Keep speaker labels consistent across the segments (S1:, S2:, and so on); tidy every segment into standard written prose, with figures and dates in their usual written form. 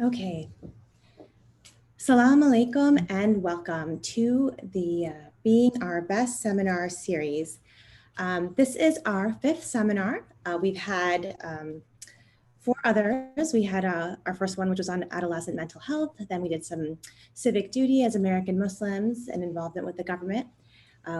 S1: Okay. Salam alaikum and welcome to the Being Our Best seminar series. This is our fifth seminar. We've had four others. We had our first one, which was on adolescent mental health. Then we did some civic duty as American Muslims and involvement with the government.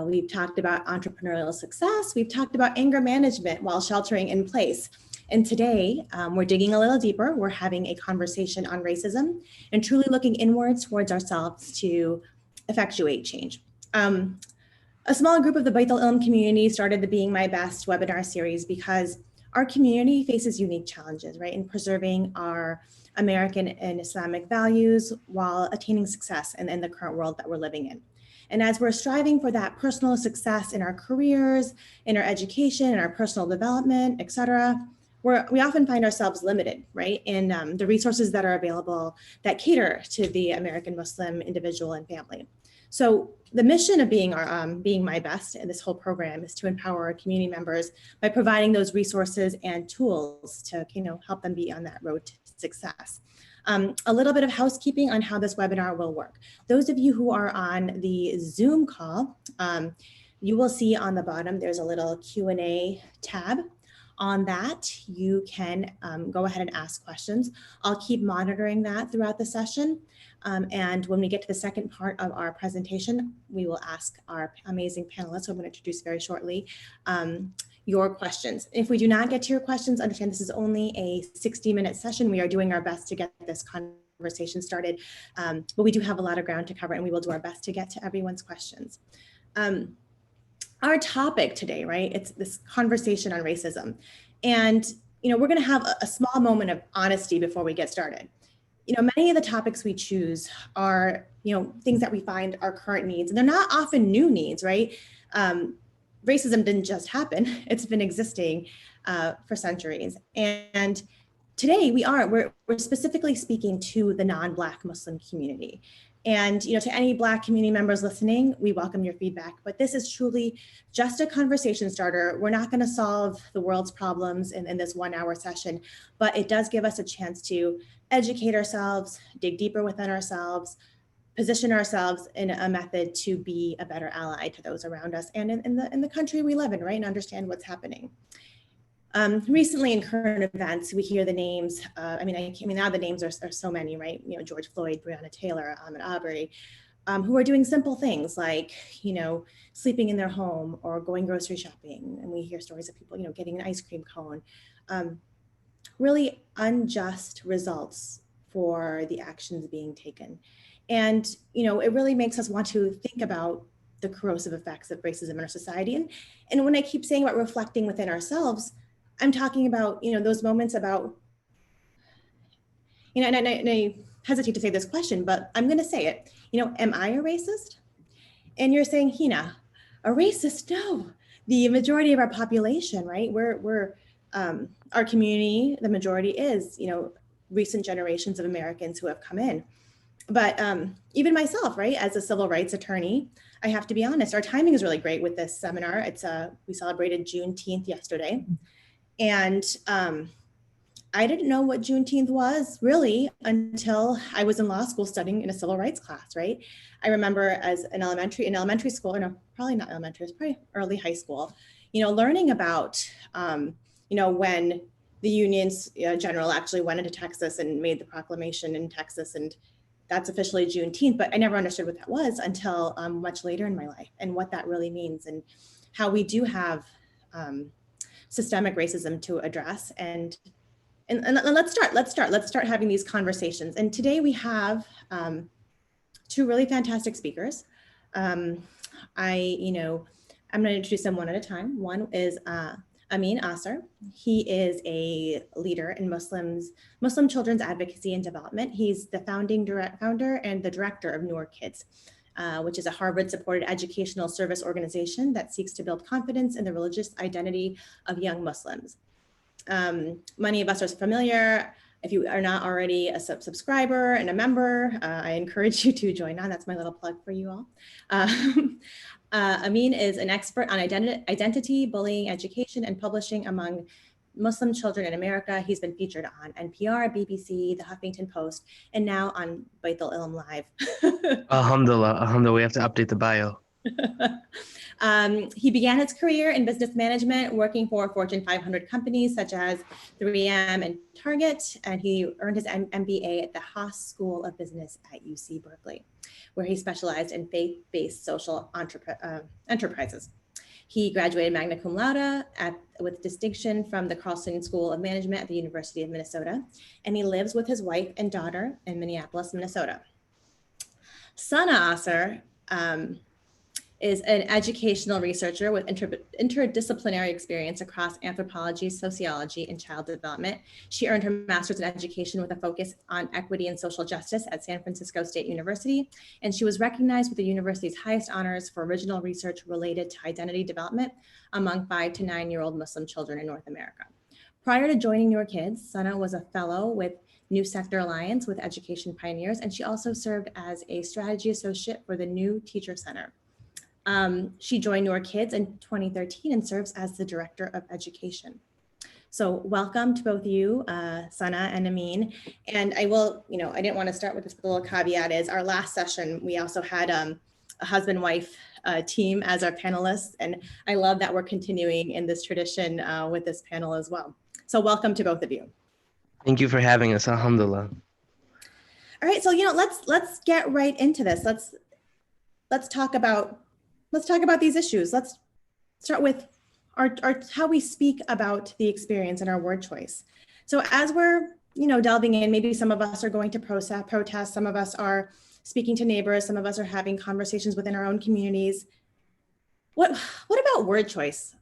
S1: We've talked about entrepreneurial success. We've talked about anger management while sheltering in place. And today, we're digging a little deeper. We're having a conversation on racism and truly looking inwards towards ourselves to effectuate change. A small group of the Bait al-Ilm community started the Being My Best webinar series because our community faces unique challenges, right, in preserving our American and Islamic values while attaining success in the current world that we're living in. And as we're striving for that personal success in our careers, in our education, in our personal development, et cetera, we often find ourselves limited, right, in the resources that are available that cater to the American Muslim individual and family. So the mission of Being My Best in this whole program is to empower our community members by providing those resources and tools to help them be on that road to success. A little bit of housekeeping on how this webinar will work. Those of you who are on the Zoom call, you will see on the bottom there's a little Q&A tab. On that, you can go ahead and ask questions. I'll keep monitoring that throughout the session. And when we get to the second part of our presentation, we will ask our amazing panelists, who I'm going to introduce very shortly, your questions. If we do not get to your questions, understand this is only a 60-minute session. We are doing our best to get this conversation started, but we do have a lot of ground to cover, and we will do our best to get to everyone's questions. Our topic today, right, it's this conversation on racism. And, we're going to have a small moment of honesty before we get started. Many of the topics we choose are, things that we find are current needs, and they're not often new needs, right? Racism didn't just happen. It's been existing for centuries. And today we're specifically speaking to the non-Black Muslim community. And to any Black community members listening, we welcome your feedback, but this is truly just a conversation starter. We're not going to solve the world's problems in this 1 hour session, but it does give us a chance to educate ourselves, dig deeper within ourselves, position ourselves in a method to be a better ally to those around us and in the country we live in, right, and understand what's happening. Recently in current events, we hear the names, now the names are so many, right? George Floyd, Breonna Taylor, Ahmaud Arbery, who are doing simple things like, sleeping in their home or going grocery shopping. And we hear stories of people, getting an ice cream cone. Really unjust results for the actions being taken. And, it really makes us want to think about the corrosive effects of racism in our society. And when I keep saying about reflecting within ourselves, I'm talking about, those moments about, and I hesitate to say this question, but I'm going to say it, am I a racist? And you're saying, Hina, a racist? No, the majority of our population, right? We're our community, the majority is, recent generations of Americans who have come in. But even myself, right, as a civil rights attorney, I have to be honest, our timing is really great with this seminar. We celebrated Juneteenth yesterday. And I didn't know what Juneteenth was really until I was in law school studying in a civil rights class, right? I remember as in elementary school, or no, probably not elementary, it's probably early high school, learning about, when the Union's general actually went into Texas and made the proclamation in Texas, and that's officially Juneteenth, but I never understood what that was until much later in my life and what that really means and how we do have systemic racism to address. And let's start having these conversations. And today we have two really fantastic speakers. I'm going to introduce them one at a time. One is Amir. He is a leader in Muslim children's advocacy and development. He's the founder and the director of Noor Kids, which is a Harvard-supported educational service organization that seeks to build confidence in the religious identity of young Muslims. Many of us are familiar. If you are not already a subscriber and a member, I encourage you to join on. That's my little plug for you all. Amin is an expert on identity, bullying, education, and publishing, among Muslim children in America. He's been featured on NPR, BBC, The Huffington Post, and now on Bait al-Ilm Live.
S2: Alhamdulillah, alhamdulillah, we have to update the bio.
S1: He began his career in business management, working for Fortune 500 companies such as 3M and Target, and he earned his MBA at the Haas School of Business at UC Berkeley, where he specialized in faith-based social enterprises. He graduated magna cum laude with distinction from the Carlson School of Management at the University of Minnesota, and he lives with his wife and daughter in Minneapolis, Minnesota. Sana Asser is an educational researcher with interdisciplinary experience across anthropology, sociology, and child development. She earned her master's in education with a focus on equity and social justice at San Francisco State University, and she was recognized with the university's highest honors for original research related to identity development among 5 to 9-year-old Muslim children in North America. Prior to joining Newer Kids, Sana was a fellow with New Sector Alliance with Education Pioneers, and she also served as a strategy associate for the New Teacher Center. She joined Newer Kids in 2013 and serves as the Director of Education. So welcome to both you, Sana and Amin. And I will, I didn't want to start with this little caveat is our last session, we also had a husband-wife team as our panelists. And I love that we're continuing in this tradition with this panel as well. So welcome to both of you.
S2: Thank you for having us, alhamdulillah.
S1: All right, so let's get right into this. Let's talk about these issues. Let's start with how we speak about the experience and our word choice. So as we're, delving in, maybe some of us are going to protest, some of us are speaking to neighbors, some of us are having conversations within our own communities. What about word choice,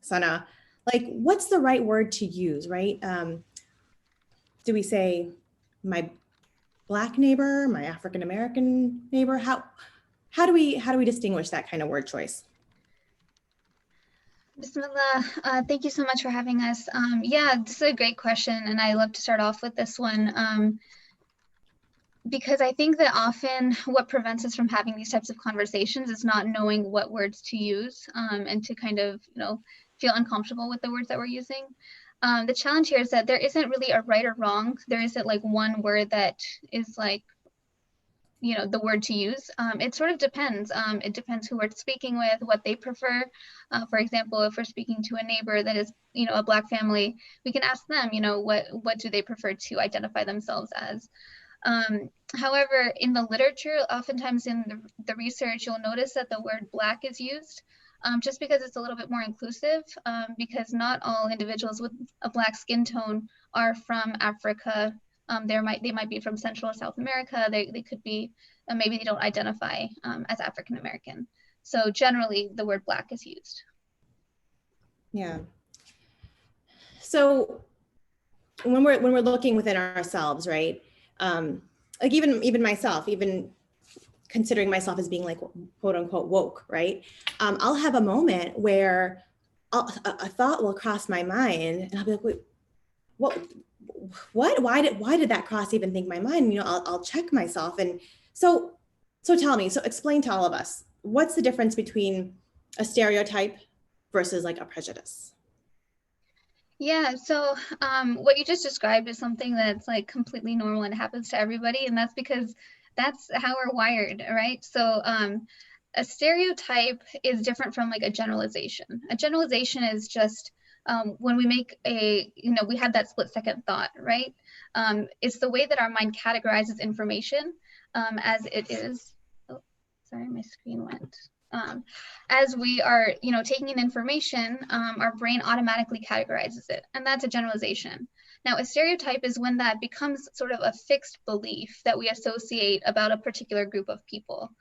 S1: Sana? Like, what's the right word to use, right? Do we say my Black neighbor, my African-American neighbor? How do we distinguish that kind of word choice?
S3: Bismillah, thank you so much for having us. Yeah, this is a great question, and I love to start off with this one because I think that often what prevents us from having these types of conversations is not knowing what words to use and to kind of, feel uncomfortable with the words that we're using. The challenge here is that there isn't really a right or wrong. There isn't like one word that is like, the word to use. It sort of depends. It depends who we're speaking with, what they prefer. For example, if we're speaking to a neighbor that is, a Black family, we can ask them, what do they prefer to identify themselves as? However, in the literature, oftentimes in the research, you'll notice that the word Black is used just because it's a little bit more inclusive, because not all individuals with a Black skin tone are from Africa. They might be from Central or South America. They could be, maybe they don't identify as African American. So generally, the word Black is used.
S1: Yeah. So when we're looking within ourselves, right? Like even myself, even considering myself as being like quote unquote woke, right? I'll have a moment where a thought will cross my mind, and I'll be like, wait, what? Why did that cross even think my mind? I'll check myself. And so explain to all of us, what's the difference between a stereotype versus like a prejudice?
S3: Yeah, so what you just described is something that's like completely normal and happens to everybody, and that's because that's how we're wired, right? So a stereotype is different from like a generalization. A generalization is just when we make we have that split second thought, right? It's the way that our mind categorizes information as it is. Oh, sorry, my screen went. As we are, taking in information, our brain automatically categorizes it, and that's a generalization. Now, a stereotype is when that becomes sort of a fixed belief that we associate about a particular group of people.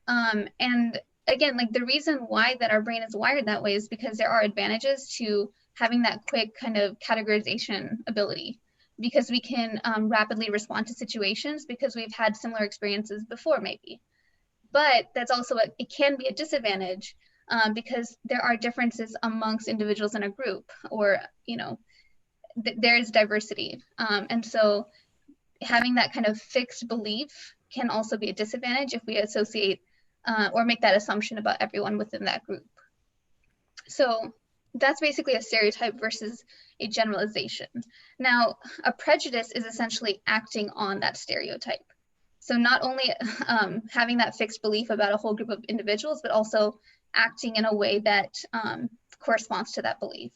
S3: And again, like the reason why that our brain is wired that way is because there are advantages to having that quick kind of categorization ability, because we can rapidly respond to situations because we've had similar experiences before maybe. But that's also, it can be a disadvantage because there are differences amongst individuals in a group, or, there is diversity. And so having that kind of fixed belief can also be a disadvantage if we associate or make that assumption about everyone within that group. So that's basically a stereotype versus a generalization. Now, a prejudice is essentially acting on that stereotype. So not only having that fixed belief about a whole group of individuals, but also acting in a way that corresponds to that belief.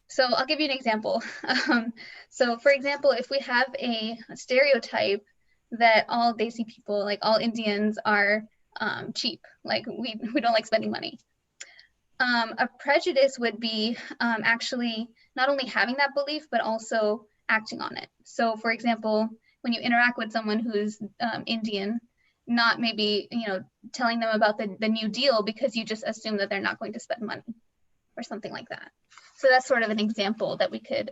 S3: So I'll give you an example. So for example, if we have a stereotype that all Desi people, like all Indians are cheap, like we don't like spending money. A prejudice would be actually not only having that belief, but also acting on it. So for example, when you interact with someone who's Indian, not maybe, telling them about the New Deal because you just assume that they're not going to spend money or something like that. So that's sort of an example that we could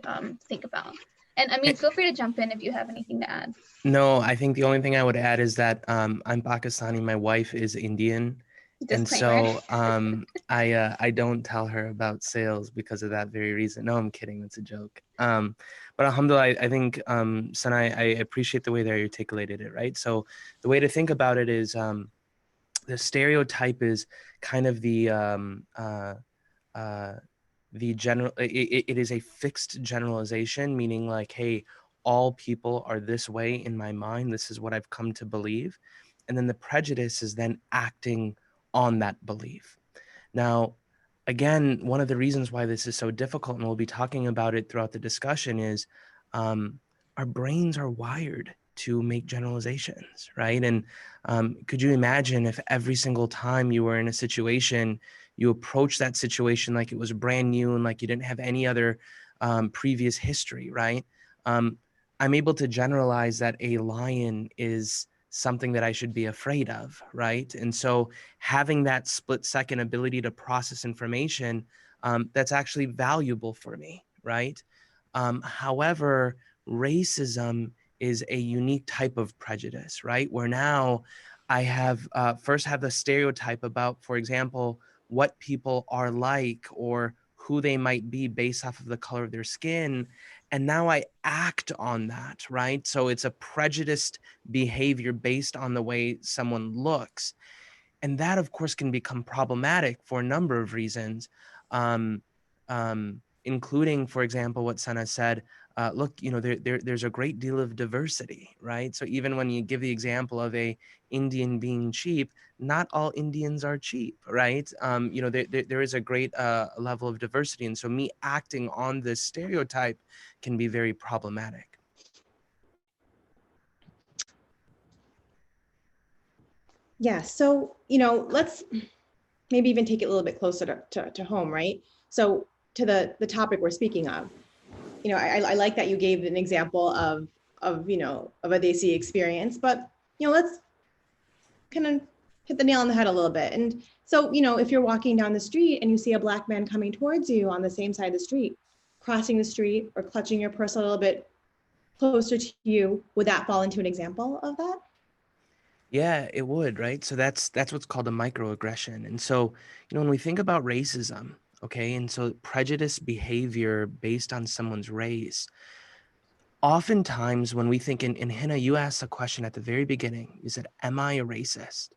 S3: think about. And I mean, feel free to jump in if you have anything to add.
S2: No, I think the only thing I would add is that I'm Pakistani. My wife is Indian.
S3: Disclaimer.
S2: And so I don't tell her about sales because of that very reason. No, I'm kidding. That's a joke. But alhamdulillah, I think, Sanai, I appreciate the way that you articulated it, right? So the way to think about it is the stereotype is kind of the general, it is a fixed generalization, meaning like, hey, all people are this way in my mind. This is what I've come to believe. And then the prejudice is then acting on that belief. Now, again, one of the reasons why this is so difficult, and we'll be talking about it throughout the discussion, is our brains are wired to make generalizations, right? And could you imagine if every single time you were in a situation, you approach that situation like it was brand new and like you didn't have any other previous history, right? I'm able to generalize that a lion is something that I should be afraid of, right? And so having that split second ability to process information, that's actually valuable for me, right? However, racism is a unique type of prejudice, right? Where now I have first have the stereotype about, for example, what people are like or who they might be based off of the color of their skin. And now I act on that, right? So it's a prejudiced behavior based on the way someone looks. And that, of course, can become problematic for a number of reasons, including, for example, what Sana said, look, there's a great deal of diversity, right? So even when you give the example of a Indian being cheap, not all Indians are cheap, right? There is a great level of diversity. And so me acting on this stereotype can be very problematic.
S1: Yeah, so, let's maybe even take it a little bit closer to home, right? So to the topic we're speaking of, I like that you gave an example of a Desi experience, but, let's kind of hit the nail on the head a little bit. And so, if you're walking down the street and you see a Black man coming towards you on the same side of the street, crossing the street or clutching your purse a little bit closer to you, would that fall into an example of that?
S2: Yeah, it would, right? So that's what's called a microaggression. And so, when we think about racism, okay, and so prejudice behavior based on someone's race, oftentimes when we think in Hina, you asked a question at the very beginning. You said, am I a racist?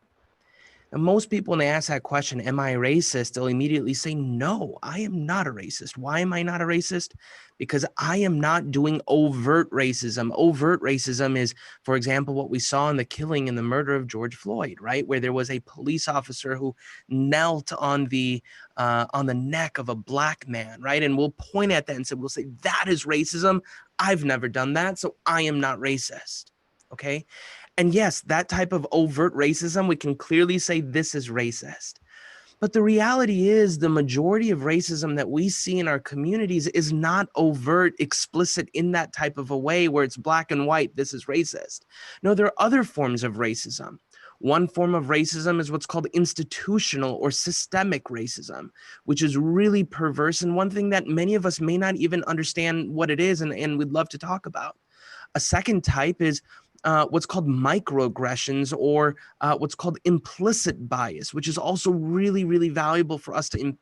S2: And most people, when they ask that question, am I a racist? They'll immediately say, no, I am not a racist. Why am I not a racist? Because I am not doing overt racism. Overt racism is, for example, what we saw in the killing and the murder of George Floyd, right? Where there was a police officer who knelt on the neck of a Black man, right? And we'll point at that and we'll say, that is racism. I've never done that, so I am not racist, okay? And yes, that type of overt racism, we can clearly say this is racist. But the reality is the majority of racism that we see in our communities is not overt, explicit in that type of a way where it's black and white, this is racist. No, there are other forms of racism. One form of racism is what's called institutional or systemic racism, which is really perverse and one thing that many of us may not even understand what it is and we'd love to talk about. A second type is what's called microaggressions or what's called implicit bias, which is also really, really valuable for us to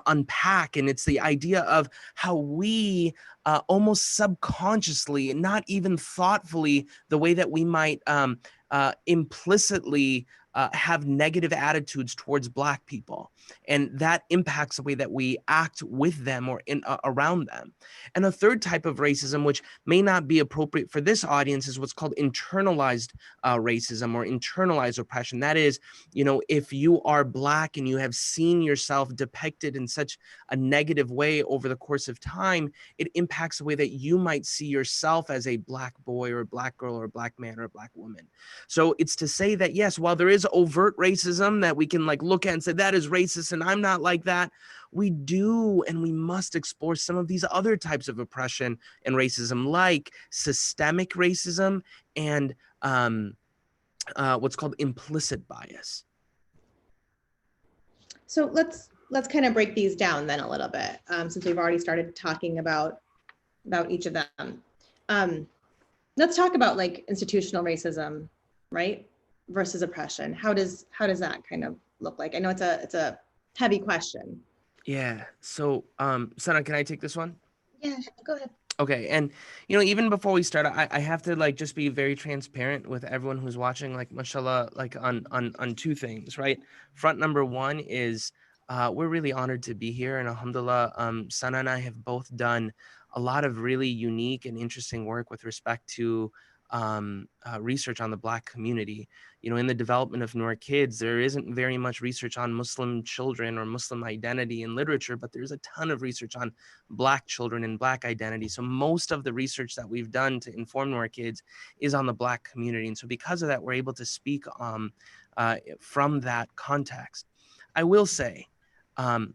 S2: unpack. And it's the idea of how we almost subconsciously, not even thoughtfully, the way that we might implicitly have negative attitudes towards Black people, and that impacts the way that we act with them or around them. And a third type of racism, which may not be appropriate for this audience, is what's called internalized racism or internalized oppression. That is, if you are Black and you have seen yourself depicted in such a negative way over the course of time, it impacts the way that you might see yourself as a Black boy or a Black girl or a Black man or a Black woman. So it's to say that, yes, while there is overt racism that we can look at and say that is racist and I'm not like that, we do and we must explore some of these other types of oppression and racism, like systemic racism and what's called implicit bias.
S1: So let's kind of break these down then a little bit, since we've already started talking about each of them. Let's talk about institutional racism, right, versus oppression. How does that kind of look like? I know it's a heavy question.
S2: Yeah. So, Sana, can I take this one?
S3: Yeah, go ahead.
S2: Okay. And, even before we start, I have to just be very transparent with everyone who's watching, mashallah, on two things, right? Front number one is we're really honored to be here. And alhamdulillah, Sana and I have both done a lot of really unique and interesting work with respect to research on the Black community. In the development of Noor Kids, there isn't very much research on Muslim children or Muslim identity in literature, but there's a ton of research on Black children and Black identity. So most of the research that we've done to inform Noor Kids is on the Black community. And so because of that, we're able to speak from that context. I will say, I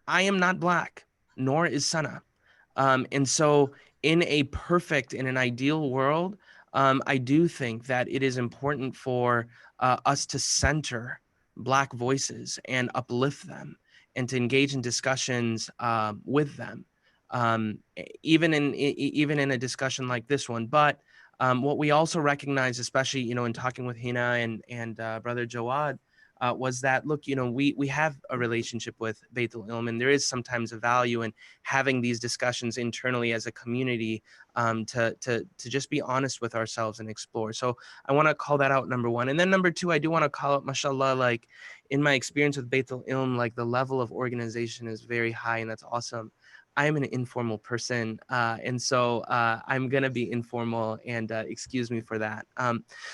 S2: am not Black, nor is Sana. And so in an ideal world, I do think that it is important for us to center Black voices and uplift them and to engage in discussions with them, even in a discussion like this one. But what we also recognize, especially, in talking with Hina and Brother Jawad, was that, look, we have a relationship with Beit al-Ilm, and there is sometimes a value in having these discussions internally as a community to just be honest with ourselves and explore. So I want to call that out, number one. And then number two, I do want to call out, mashallah, in my experience with Beit al-Ilm, the level of organization is very high, and that's awesome. I'm an informal person, and so I'm going to be informal, and excuse me for that.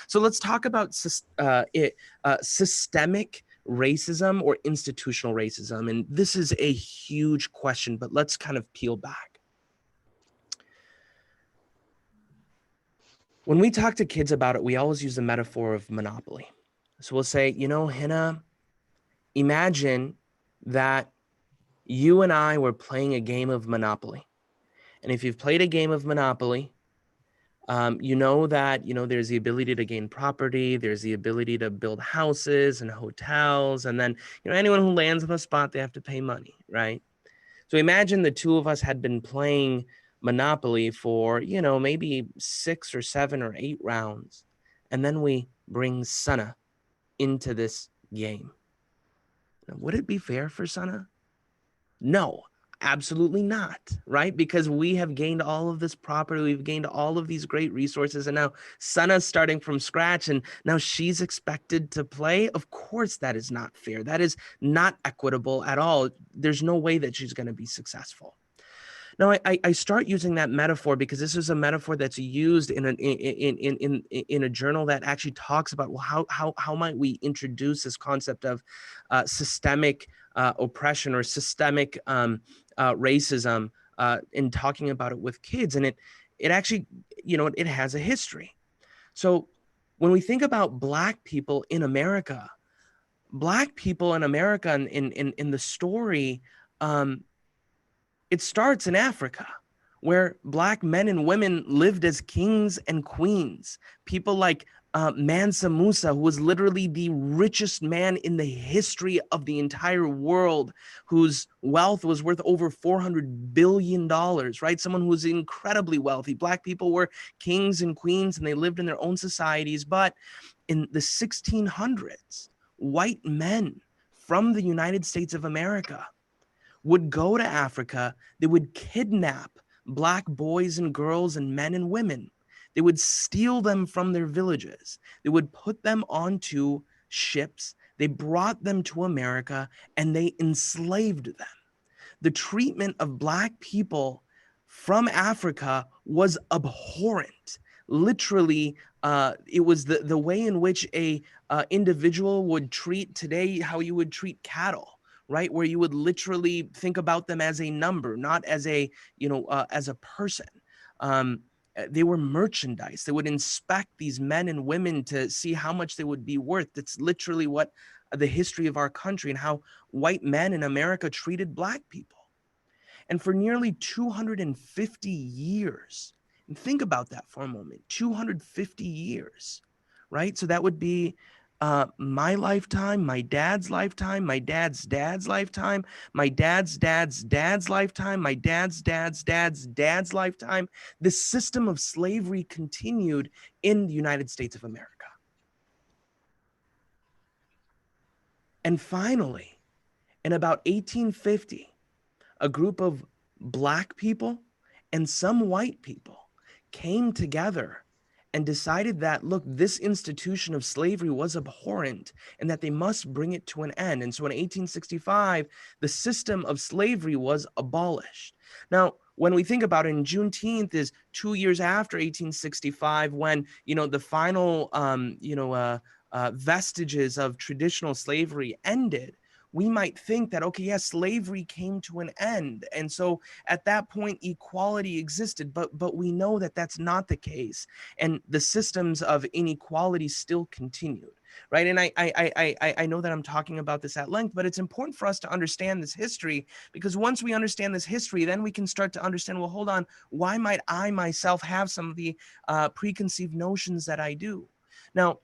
S2: So let's talk about systemic racism or institutional racism. And this is a huge question, but let's kind of peel back. When we talk to kids about it, we always use the metaphor of monopoly. So we'll say, Hina, imagine that you and I were playing a game of Monopoly. And if you've played a game of Monopoly, you know that, there's the ability to gain property, there's the ability to build houses and hotels. And then, anyone who lands on the spot, they have to pay money, right? So imagine the two of us had been playing Monopoly for, maybe 6 or 7 or 8 rounds. And then we bring Sana into this game. Now, would it be fair for Sana? No, absolutely not, right? Because we have gained all of this property, we've gained all of these great resources, and now Sana's starting from scratch, and now she's expected to play. Of course, that is not fair. That is not equitable at all. There's no way that she's going to be successful. Now, I start using that metaphor because this is a metaphor that's used in a journal that actually talks about, well, how might we introduce this concept of systemic oppression or systemic racism in talking about it with kids. And it actually, it has a history. So when we think about Black people in America and in the story, it starts in Africa, where Black men and women lived as kings and queens. People like Mansa Musa, who was literally the richest man in the history of the entire world, whose wealth was worth over $400 billion, right? Someone who was incredibly wealthy. Black people were kings and queens, and they lived in their own societies. But in the 1600s, white men from the United States of America would go to Africa. They would kidnap Black boys and girls and men and women. They would steal them from their villages. They would put them onto ships. They brought them to America and they enslaved them. The treatment of Black people from Africa was abhorrent. Literally, it was the way in which a individual would treat today, how you would treat cattle, right? Where you would literally think about them as a number, not as a, as a person. They were merchandise. They would inspect these men and women to see how much they would be worth. That's literally what the history of our country and how white men in America treated Black people. And for nearly 250 years, and think about that for a moment, 250 years, right? So that would be my lifetime, my dad's lifetime, my dad's dad's lifetime, my dad's dad's dad's lifetime, my dad's dad's dad's dad's lifetime. The system of slavery continued in the United States of America. And finally, in about 1850, a group of Black people and some white people came together and decided that, look, this institution of slavery was abhorrent and that they must bring it to an end. And so in 1865, the system of slavery was abolished. Now, when we think about it, Juneteenth is 2 years after 1865, when, the final, vestiges of traditional slavery ended. We might think that, okay, yes, slavery came to an end. And so at that point, equality existed, but we know that that's not the case. And the systems of inequality still continued, right? And I know that I'm talking about this at length, but it's important for us to understand this history, because once we understand this history, then we can start to understand, well, hold on, why might I myself have some of the preconceived notions that I do? Now,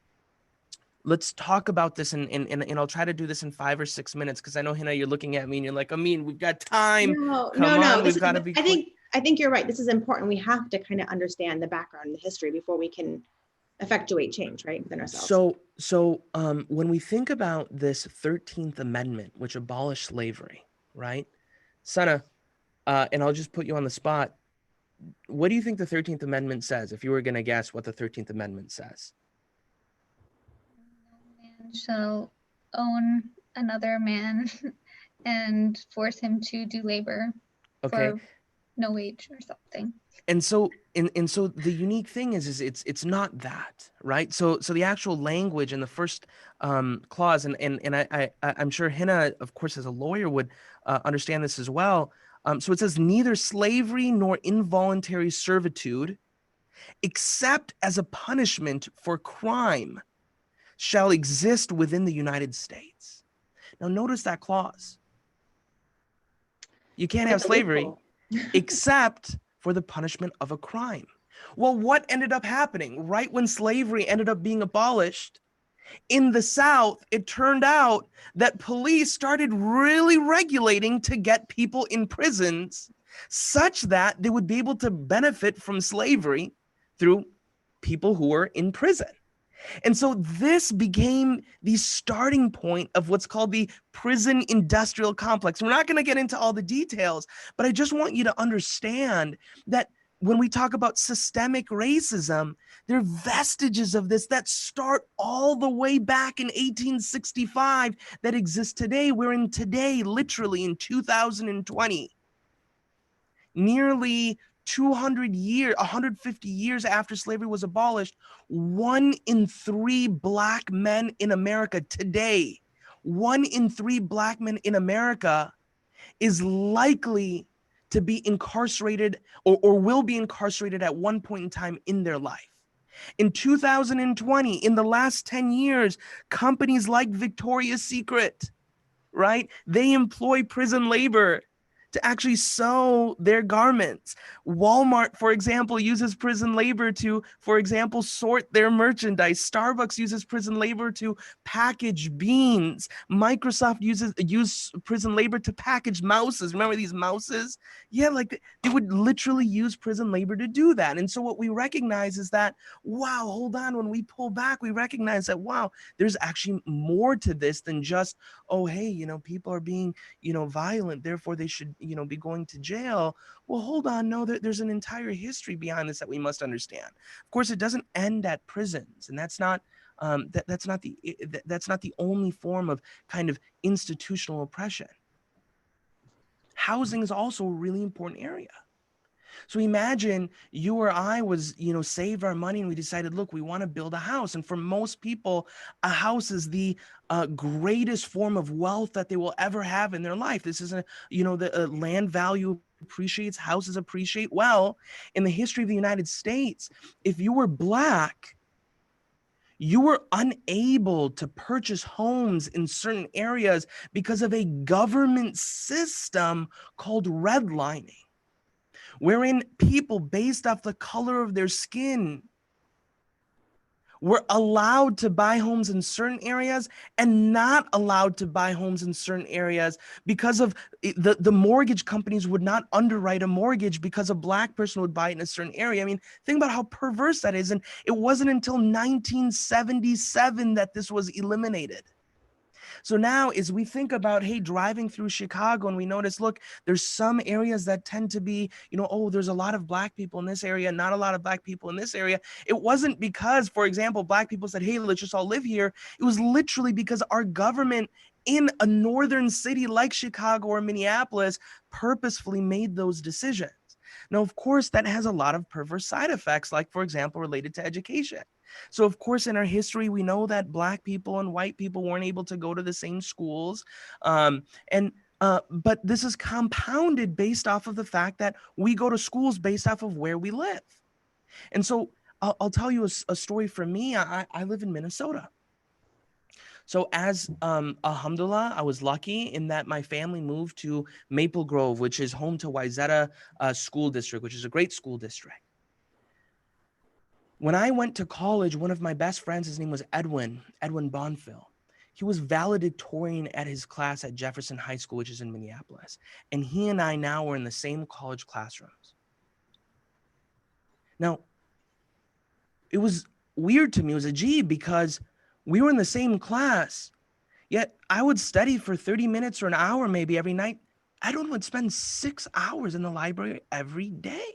S2: let's talk about this, and I'll try to do this in 5 or 6 minutes, because I know, Hina, you're looking at me and you're like, Amin, we've got time. Come on, we've got to be quick.
S1: I think you're right. This is important. We have to kind of understand the background and the history before we can effectuate change, right, within ourselves.
S2: So when we think about this 13th Amendment, which abolished slavery, right? Sana, and I'll just put you on the spot. What do you think the 13th Amendment says, if you were going to guess what the 13th Amendment says?
S3: Shall own another man and force him to do labor for no wage or something.
S2: And so the unique thing is it's not that, right? So the actual language in the first clause, and I'm sure Hina, of course, as a lawyer, would understand this as well. So it says, neither slavery nor involuntary servitude, except as a punishment for crime, shall exist within the United States. Now, notice that clause. You can't have slavery except for the punishment of a crime. Well, what ended up happening? Right when slavery ended up being abolished, in the South, it turned out that police started really regulating to get people in prisons such that they would be able to benefit from slavery through people who were in prison. And so this became the starting point of what's called the prison industrial complex. We're not going to get into all the details, but I just want you to understand that when we talk about systemic racism, there are vestiges of this that start all the way back in 1865 that exist today. We're in today, literally in 2020. Nearly 150 years after slavery was abolished, 1 in 3 Black men in America today, 1 in 3 Black men in America is likely to be incarcerated or will be incarcerated at one point in time in their life. In 2020, in the last 10 years, companies like Victoria's Secret, right? They employ prison labor to actually sew their garments. Walmart, for example, uses prison labor to, for example, sort their merchandise. Starbucks uses prison labor to package beans. Microsoft uses prison labor to package mouses. Remember these mouses? Yeah, like they would literally use prison labor to do that. And so what we recognize is that, wow, hold on, when we pull back, we recognize that, wow, there's actually more to this than just, oh, hey, people are being, violent, therefore they should be going to jail. Well, hold on. No, there's an entire history behind this that we must understand. Of course, it doesn't end at prisons, and that's not the only form of kind of institutional oppression. Housing is also a really important area. So imagine you or I was, saved our money and we decided, look, we want to build a house. And for most people, a house is the greatest form of wealth that they will ever have in their life. This isn't, the land value appreciates, houses appreciate. Well, in the history of the United States, if you were Black, you were unable to purchase homes in certain areas because of a government system called redlining, wherein people based off the color of their skin were allowed to buy homes in certain areas and not allowed to buy homes in certain areas because of the mortgage companies would not underwrite a mortgage because a Black person would buy it in a certain area. I mean, think about how perverse that is. And it wasn't until 1977 that this was eliminated. So now as we think about, hey, driving through Chicago and we notice, look, there's some areas that tend to be, there's a lot of Black people in this area, not a lot of Black people in this area. It wasn't because, for example, Black people said, hey, let's just all live here. It was literally because our government in a northern city like Chicago or Minneapolis purposefully made those decisions. Now, of course, that has a lot of perverse side effects, like, for example, related to education. So, of course, in our history, we know that Black people and white people weren't able to go to the same schools. But this is compounded based off of the fact that we go to schools based off of where we live. And so I'll tell you a story from me. I live in Minnesota. So as alhamdulillah, I was lucky in that my family moved to Maple Grove, which is home to Wayzata School District, which is a great school district. When I went to college, one of my best friends, his name was Edwin Bonfil. He was valedictorian at his class at Jefferson High School, which is in Minneapolis. And he and I now were in the same college classrooms. Now, it was weird to me. It was a G because we were in the same class, yet I would study for 30 minutes or an hour maybe every night. I would spend 6 hours in the library every day.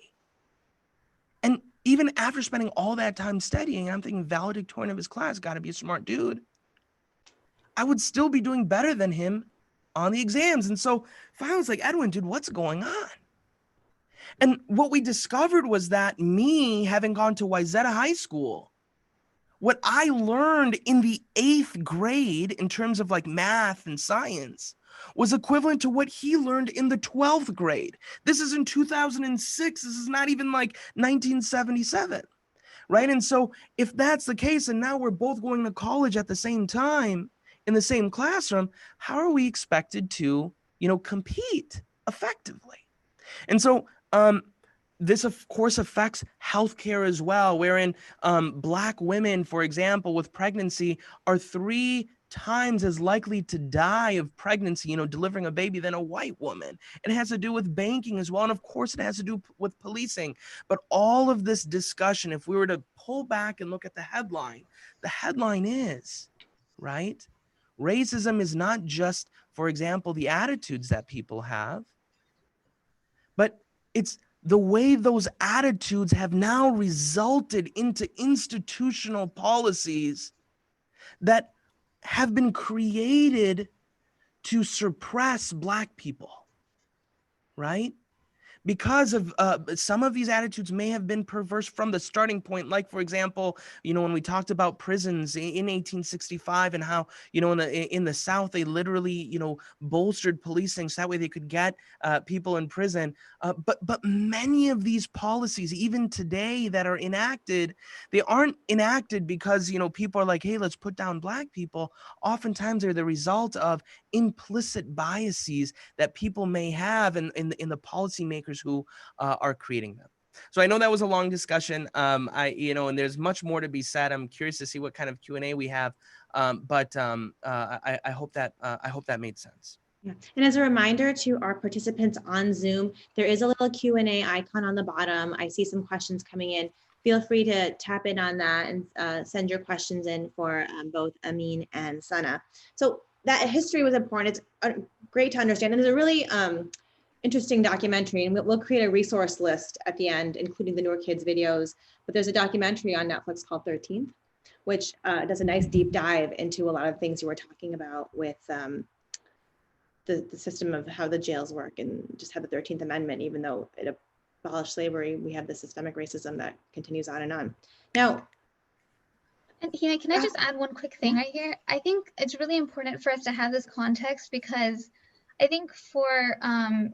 S2: And even after spending all that time studying, I'm thinking valedictorian of his class, got to be a smart dude. I would still be doing better than him on the exams. And so finally I was like, Edwin, dude, what's going on? And what we discovered was that me having gone to Wayzata High School, what I learned in the 8th grade in terms of like math and science was equivalent to what he learned in the 12th grade. This is in 2006. This is not even like 1977, right? And so if that's the case, and now we're both going to college at the same time in the same classroom, how are we expected to, compete effectively? And so this, of course, affects healthcare as well, wherein Black women, for example, with pregnancy are 3 times as likely to die of pregnancy, delivering a baby than a white woman. It has to do with banking as well. And of course, it has to do with policing. But all of this discussion, if we were to pull back and look at the headline is, right? Racism is not just, for example, the attitudes that people have, but it's the way those attitudes have now resulted into institutional policies that have been created to suppress Black people, right? Because of some of these attitudes may have been perverse from the starting point. Like, for example, when we talked about prisons in 1865 and how, in the South, they literally, bolstered policing so that way they could get people in prison. But many of these policies, even today, that are enacted, they aren't enacted because, people are like, hey, let's put down Black people. Oftentimes they're the result of implicit biases that people may have in the policymakers who are creating them. So I know that was a long discussion. And there's much more to be said. I'm curious to see what kind of Q&A we have. But I hope that made sense.
S1: Yeah. And as a reminder to our participants on Zoom, there is a little Q&A icon on the bottom. I see some questions coming in. Feel free to tap in on that and send your questions in for both Amin and Sana. So that history was important. It's great to understand. And there's a really interesting documentary, and we'll create a resource list at the end, including the Newer Kids videos. But there's a documentary on Netflix called 13th, which does a nice deep dive into a lot of things you were talking about with the system of how the jails work, and just how the 13th Amendment, even though it abolished slavery, we have the systemic racism that continues on and on. Now,
S3: and Hina, can I just add one quick thing right here? I think it's really important for us to have this context, because I think for and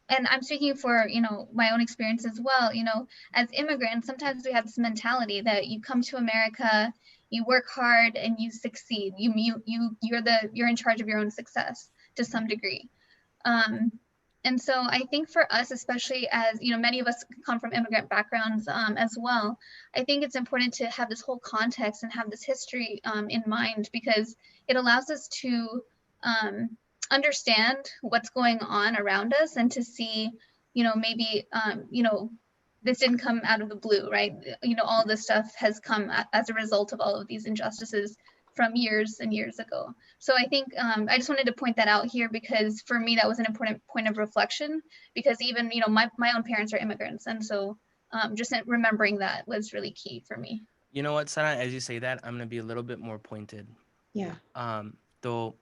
S3: I'm speaking for, you know, my own experience as well, you know, as immigrants, sometimes we have this mentality that you come to America, you work hard and you succeed. You're in charge of your own success to some degree. And so I think for us, especially as, you know, many of us come from immigrant backgrounds as well, I think it's important to have this whole context and have this history in mind, because it allows us to understand what's going on around us, and to see, you know, maybe, you know, this didn't come out of the blue, right? You know, all this stuff has come as a result of all of these injustices from years and years ago. So I think I just wanted to point that out here, because for me, that was an important point of reflection, because even, you know, my own parents are immigrants. And so just remembering that was really key for me.
S2: You know what, Sana, as you say that, I'm going to be a little bit more pointed.
S1: yeah.
S2: Though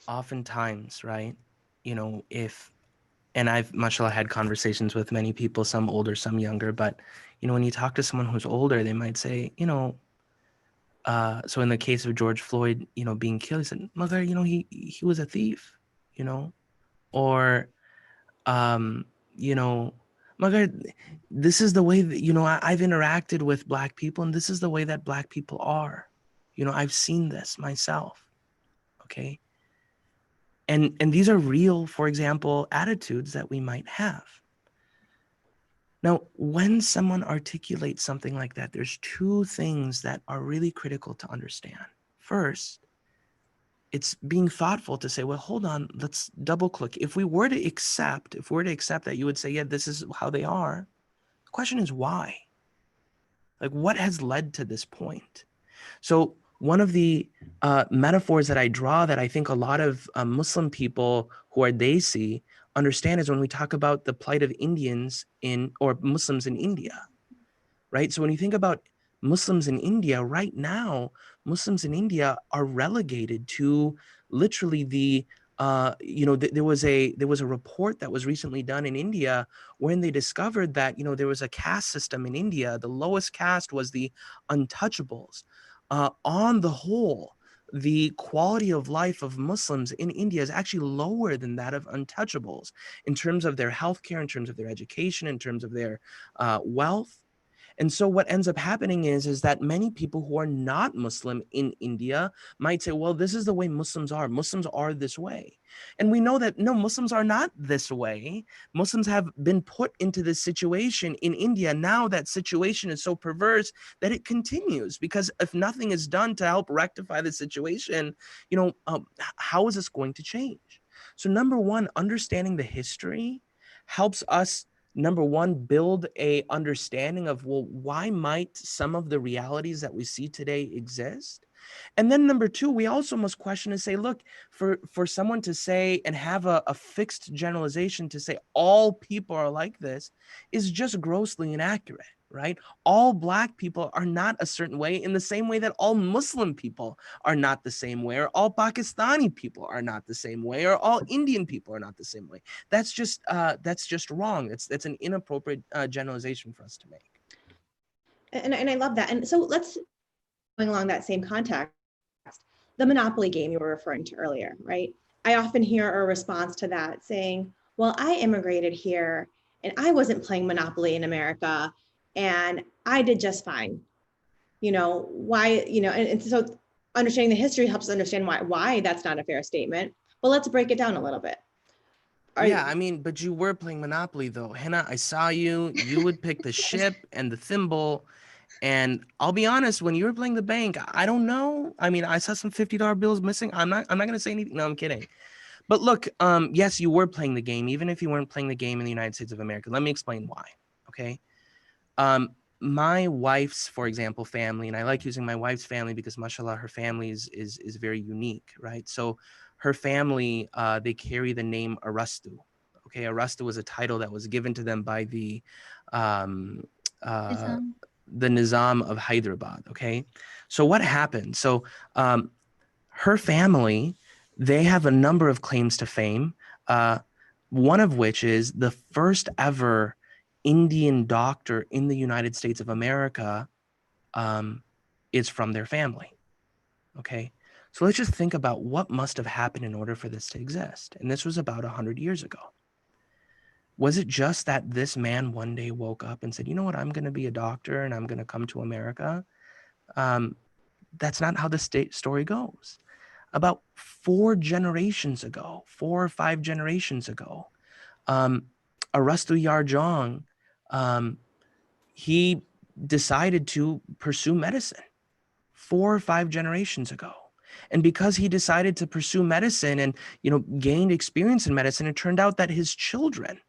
S2: oftentimes, right, you know, and I've, mashallah, had conversations with many people, some older, some younger, but, you know, when you talk to someone who's older, they might say, you know, so in the case of George Floyd, you know, being killed, he said, Mother, you know, he was a thief, you know, or, you know, Mother, this is the way that, you know, I've interacted with Black people, and this is the way that Black people are. You know, I've seen this myself. Okay. And these are real, for example, attitudes that we might have. Now, when someone articulates something like that, there's two things that are really critical to understand. First, it's being thoughtful to say, well, hold on, let's double click. If we were to accept that, you would say, yeah, this is how they are. The question is why? Like, what has led to this point? So one of the metaphors that I draw that I think a lot of Muslim people who are Desi understand is when we talk about the plight of Indians or Muslims in India, right? So when you think about Muslims in India right now, Muslims in India are relegated to literally you know, there was a report that was recently done in India when they discovered that, you know, there was a caste system in India. The lowest caste was the untouchables. On the whole, the quality of life of Muslims in India is actually lower than that of untouchables in terms of their healthcare, in terms of their education, in terms of their wealth. And so what ends up happening is that many people who are not Muslim in India might say, well, this is the way Muslims are. Muslims are this way. And we know that, no, Muslims are not this way. Muslims have been put into this situation in India. Now that situation is so perverse that it continues, because if nothing is done to help rectify the situation, you know, how is this going to change? So number one, understanding the history helps us, number one, build a understanding of, well, why might some of the realities that we see today exist? And then number two, we also must question and say, look, for someone to say and have a fixed generalization to say all people are like this is just grossly inaccurate, right? All Black people are not a certain way, in the same way that all Muslim people are not the same way, or all Pakistani people are not the same way, or all Indian people are not the same way. That's just wrong. That's an inappropriate generalization for us to make.
S1: And I love that. And so let's, going along that same context, the Monopoly game you were referring to earlier, right? I often hear a response to that saying, well, I immigrated here and I wasn't playing Monopoly in America and I did just fine. You know, why, you know, and so understanding the history helps us understand why that's not a fair statement. But let's break it down a little bit.
S2: Yeah, I mean, but you were playing Monopoly though. Hannah, I saw you. You would pick the ship and the thimble. And I'll be honest, when you were playing the bank, I don't know. I mean, I saw some $50 bills missing. I'm not gonna say anything. No, I'm kidding. But look, yes, you were playing the game, even if you weren't playing the game in the United States of America. Let me explain why. Okay. My wife's, for example, family, and I like using my wife's family because mashallah, her family is very unique, right? So her family, they carry the name Arastu. Okay, Arasta was a title that was given to them by um, uh, the Nizam of Hyderabad. Okay, so what happened? So her family, they have a number of claims to fame. One of which is the first ever Indian doctor in the United States of America is from their family. Okay, so let's just think about what must have happened in order for this to exist. And this was about 100 years ago. Was it just that this man one day woke up and said, you know what, I'm going to be a doctor and I'm going to come to America? That's not how the story goes. About 4 or 5 generations ago, Arastu Yarjong, he decided to pursue medicine 4 or 5 generations ago. And because he decided to pursue medicine and, gained experience in medicine, it turned out that his children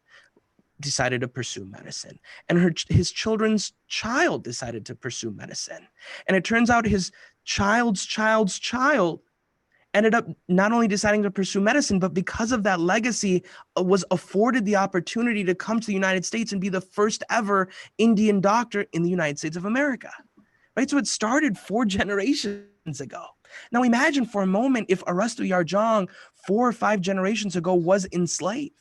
S2: decided to pursue medicine, and his children's child decided to pursue medicine. And it turns out his child's child's child ended up not only deciding to pursue medicine, but because of that legacy, was afforded the opportunity to come to the United States and be the first ever Indian doctor in the United States of America. Right? So it started 4 generations ago. Now imagine for a moment if Arastu Yarjong 4 or 5 generations ago was enslaved,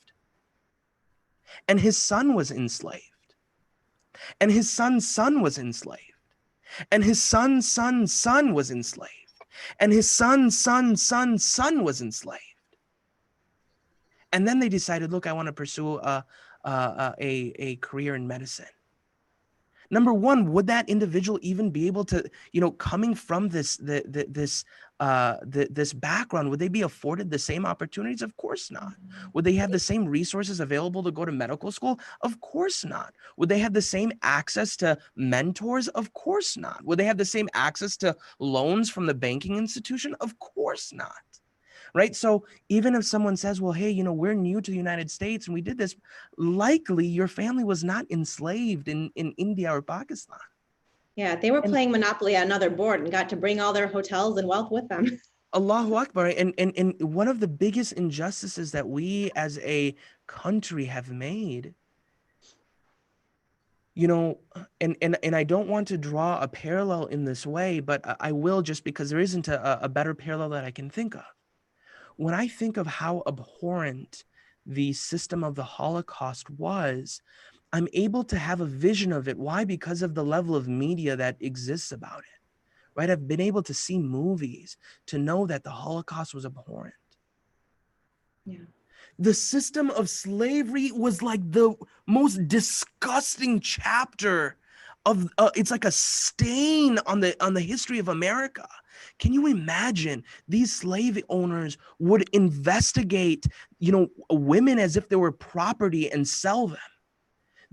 S2: and his son was enslaved, and his son's son was enslaved, and his son's son's son was enslaved, and his son's son's son's son was enslaved. And then they decided, look, I want to pursue a career in medicine. Number one, would that individual even be able to, coming from this background, would they be afforded the same opportunities? Of course not. Would they have the same resources available to go to medical school? Of course not. Would they have the same access to mentors? Of course not. Would they have the same access to loans from the banking institution? Of course not. Right? So even if someone says, well, hey, we're new to the United States and we did this, likely your family was not enslaved in India or Pakistan.
S1: Yeah, they were playing Monopoly on another board and got to bring all their hotels and wealth with them.
S2: Allahu Akbar. And one of the biggest injustices that we as a country have made, and I don't want to draw a parallel in this way, but I will, just because there isn't a better parallel that I can think of. When I think of how abhorrent the system of the Holocaust was, I'm able to have a vision of it. Why? Because of the level of media that exists about it, right? I've been able to see movies to know that the Holocaust was abhorrent.
S1: Yeah.
S2: The system of slavery was like the most disgusting chapter of it's like a stain on the history of America. Can you imagine these slave owners would investigate, women as if they were property and sell them?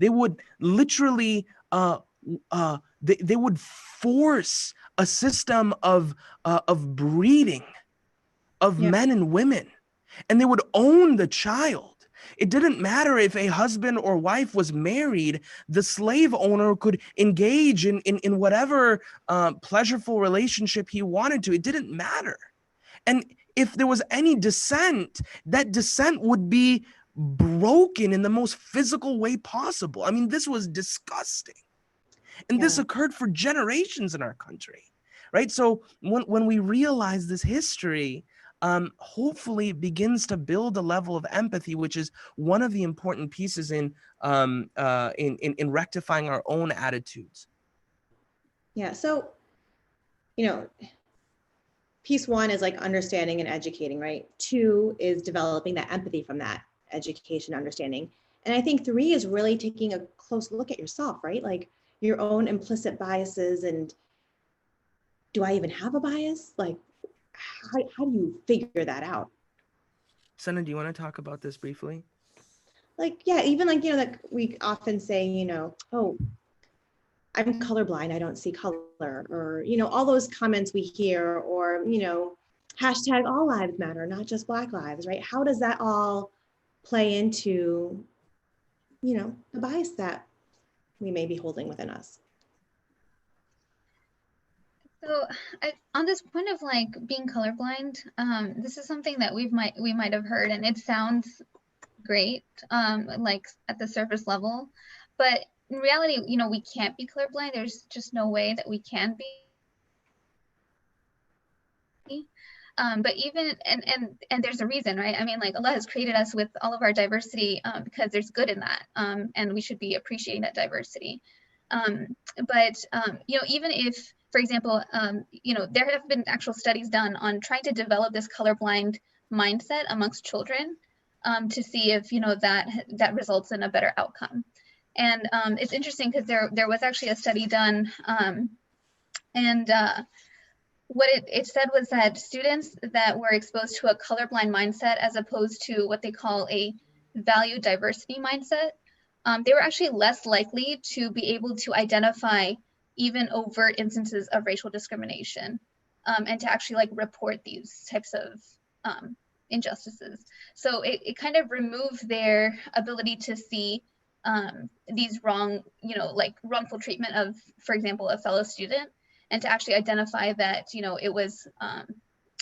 S2: They would literally, they would force a system of breeding of men and women, and they would own the child. It didn't matter if a husband or wife was married, the slave owner could engage in whatever pleasureful relationship he wanted to. It didn't matter. And if there was any dissent, that dissent would be broken in the most physical way possible. I mean, this was disgusting. And this occurred for generations in our country, right? So when we realize this history, hopefully it begins to build a level of empathy, which is one of the important pieces in rectifying our own attitudes.
S1: Yeah. So, piece 1 is like understanding and educating, right? 2 is developing that empathy from that education, understanding. And I think 3 is really taking a close look at yourself, right? Like your own implicit biases, and do I even have a bias? Like, how do you figure that out?
S2: Sana, do you want to talk about this briefly?
S1: Like, yeah, even like, like we often say, oh, I'm colorblind, I don't see color, or, all those comments we hear, or, hashtag all lives matter, not just Black lives, right? How does that all play into, the bias that we may be holding within us?
S3: So on this point of like being colorblind, this is something that we might have heard, and it sounds great, like at the surface level, but in reality, you know, we can't be colorblind. There's just no way that we can be. But even and there's a reason, right? I mean, like Allah has created us with all of our diversity because there's good in that, and we should be appreciating that diversity. You know, even if, for example, you know, there have been actual studies done on trying to develop this colorblind mindset amongst children to see if, you know, that results in a better outcome. And it's interesting because there was actually a study done, and what it said was that students that were exposed to a colorblind mindset as opposed to what they call a value diversity mindset, they were actually less likely to be able to identify even overt instances of racial discrimination and to actually like report these types of injustices. So it kind of removed their ability to see these wrong, you know, like wrongful treatment of, for example, a fellow student, and to actually identify that, you know, it was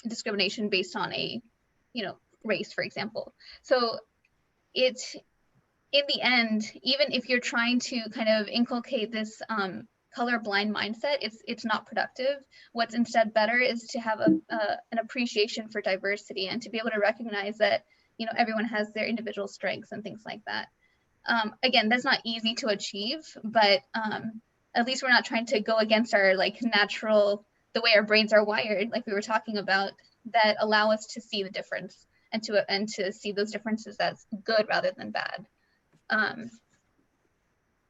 S3: discrimination based on a, you know, race, for example. So it's, in the end, even if you're trying to kind of inculcate this colorblind mindset, it's not productive. What's instead better is to have an appreciation for diversity and to be able to recognize that, you know, everyone has their individual strengths and things like that. Again, that's not easy to achieve, but at least we're not trying to go against our like natural, the way our brains are wired, like we were talking about, that allow us to see the difference and to see those differences as good rather than bad.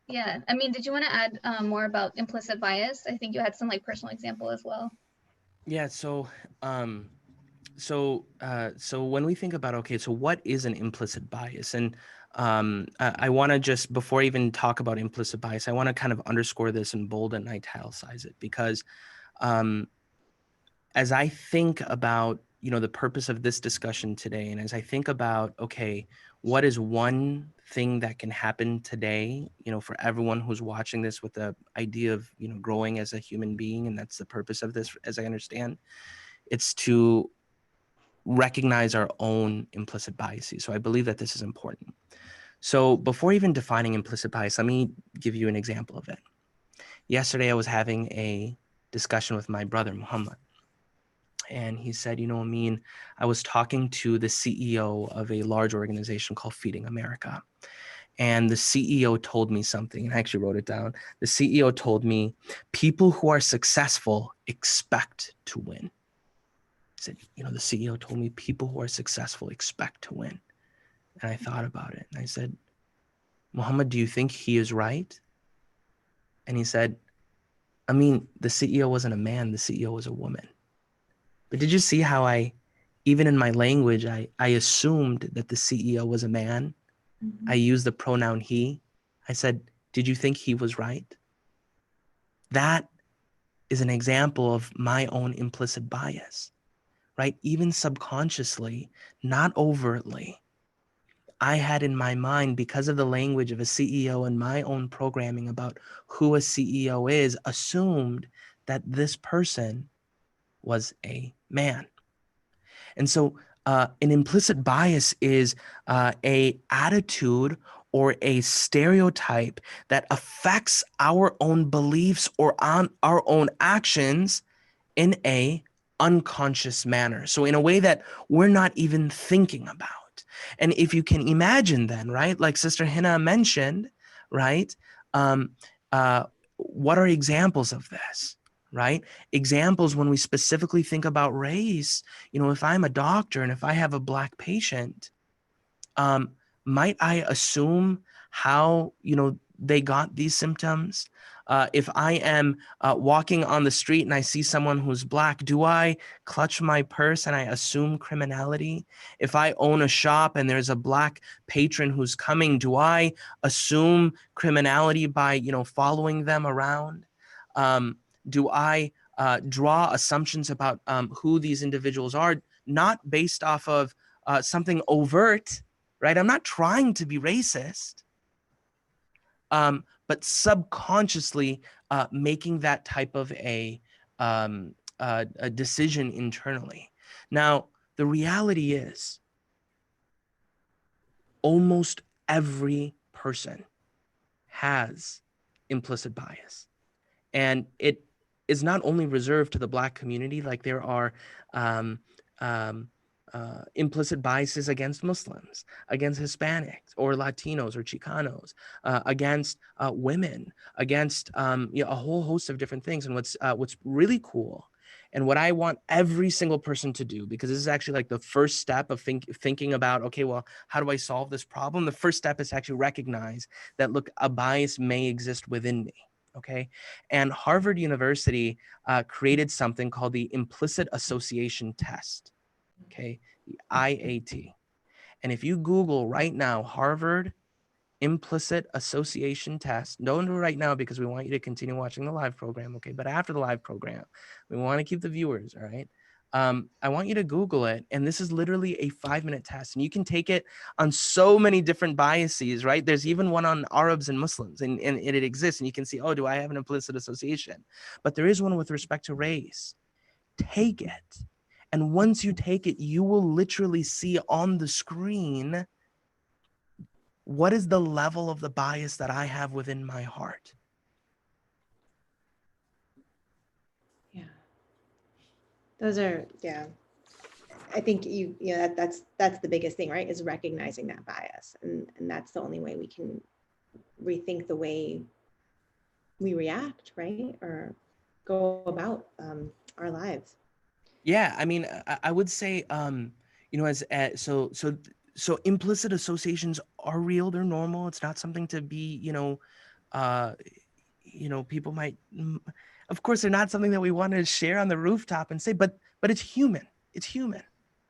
S3: Yeah, I mean, did you want to add more about implicit bias? I think you had some like personal example as well.
S2: Yeah. So when we think about, okay, so what is an implicit bias? And I want to just, before I even talk about implicit bias, I want to kind of underscore this in bold and italicize it, because as I think about, you know, the purpose of this discussion today, and as I think about, okay, what is one thing that can happen today, you know, for everyone who's watching this with the idea of, you know, growing as a human being, and that's the purpose of this, as I understand, it's to recognize our own implicit biases. So I believe that this is important. So before even defining implicit bias, let me give you an example of it. Yesterday, I was having a discussion with my brother, Muhammad. And he said, you know, Amin, I was talking to the CEO of a large organization called Feeding America. And the CEO told me something, and I actually wrote it down. The CEO told me, people who are successful expect to win. He said, you know, the CEO told me people who are successful expect to win. And I thought about it. And I said, Muhammad, do you think he is right? And he said, I mean, the CEO wasn't a man, the CEO was a woman. But did you see how even in my language, I assumed that the CEO was a man?
S1: Mm-hmm.
S2: I used the pronoun he. I said, did you think he was right? That is an example of my own implicit bias, right? Even subconsciously, not overtly, I had in my mind, because of the language of a CEO and my own programming about who a CEO is, assumed that this person was a man. And so an implicit bias is a attitude or a stereotype that affects our own beliefs or on our own actions in a unconscious manner. So in a way that we're not even thinking about. And if you can imagine then, right, like Sister Hina mentioned, right, what are examples of this? Right? Examples when we specifically think about race, you know, if I'm a doctor and if I have a Black patient, might I assume how, you know, they got these symptoms? If I am walking on the street and I see someone who's Black, do I clutch my purse and I assume criminality? If I own a shop and there's a Black patron who's coming, do I assume criminality by, you know, following them around? Do I draw assumptions about who these individuals are, not based off of something overt, right? I'm not trying to be racist, but subconsciously making that type of a decision internally. Now, the reality is almost every person has implicit bias. And it is not only reserved to the Black community, like there are um, um, implicit biases against Muslims, against Hispanics or Latinos or Chicanos, against women, against a whole host of different things. And what's really cool, and what I want every single person to do, because this is actually like the first step of thinking about, okay, well, how do I solve this problem? The first step is to actually recognize that, look, a bias may exist within me. Okay. And Harvard University created something called the implicit association test. Okay. The IAT. And if you Google right now, Harvard implicit association test, don't do it right now because we want you to continue watching the live program. Okay. But after the live program, we want to keep the viewers. All right. I want you to Google it. And this is literally a 5-minute test. And you can take it on so many different biases, right? There's even one on Arabs and Muslims, and it exists. And you can see, oh, do I have an implicit association? But there is one with respect to race. Take it. And once you take it, you will literally see on the screen what is the level of the bias that I have within my heart.
S1: Yeah. Those are, yeah. I think that's the biggest thing, right? Is recognizing that bias. And that's the only way we can rethink the way we react, right? Or go about our lives.
S2: Yeah, I mean, I would say, so implicit associations are real. They're normal. It's not something to be, people might, of course, they're not something that we want to share on the rooftop and say, but it's human. It's human.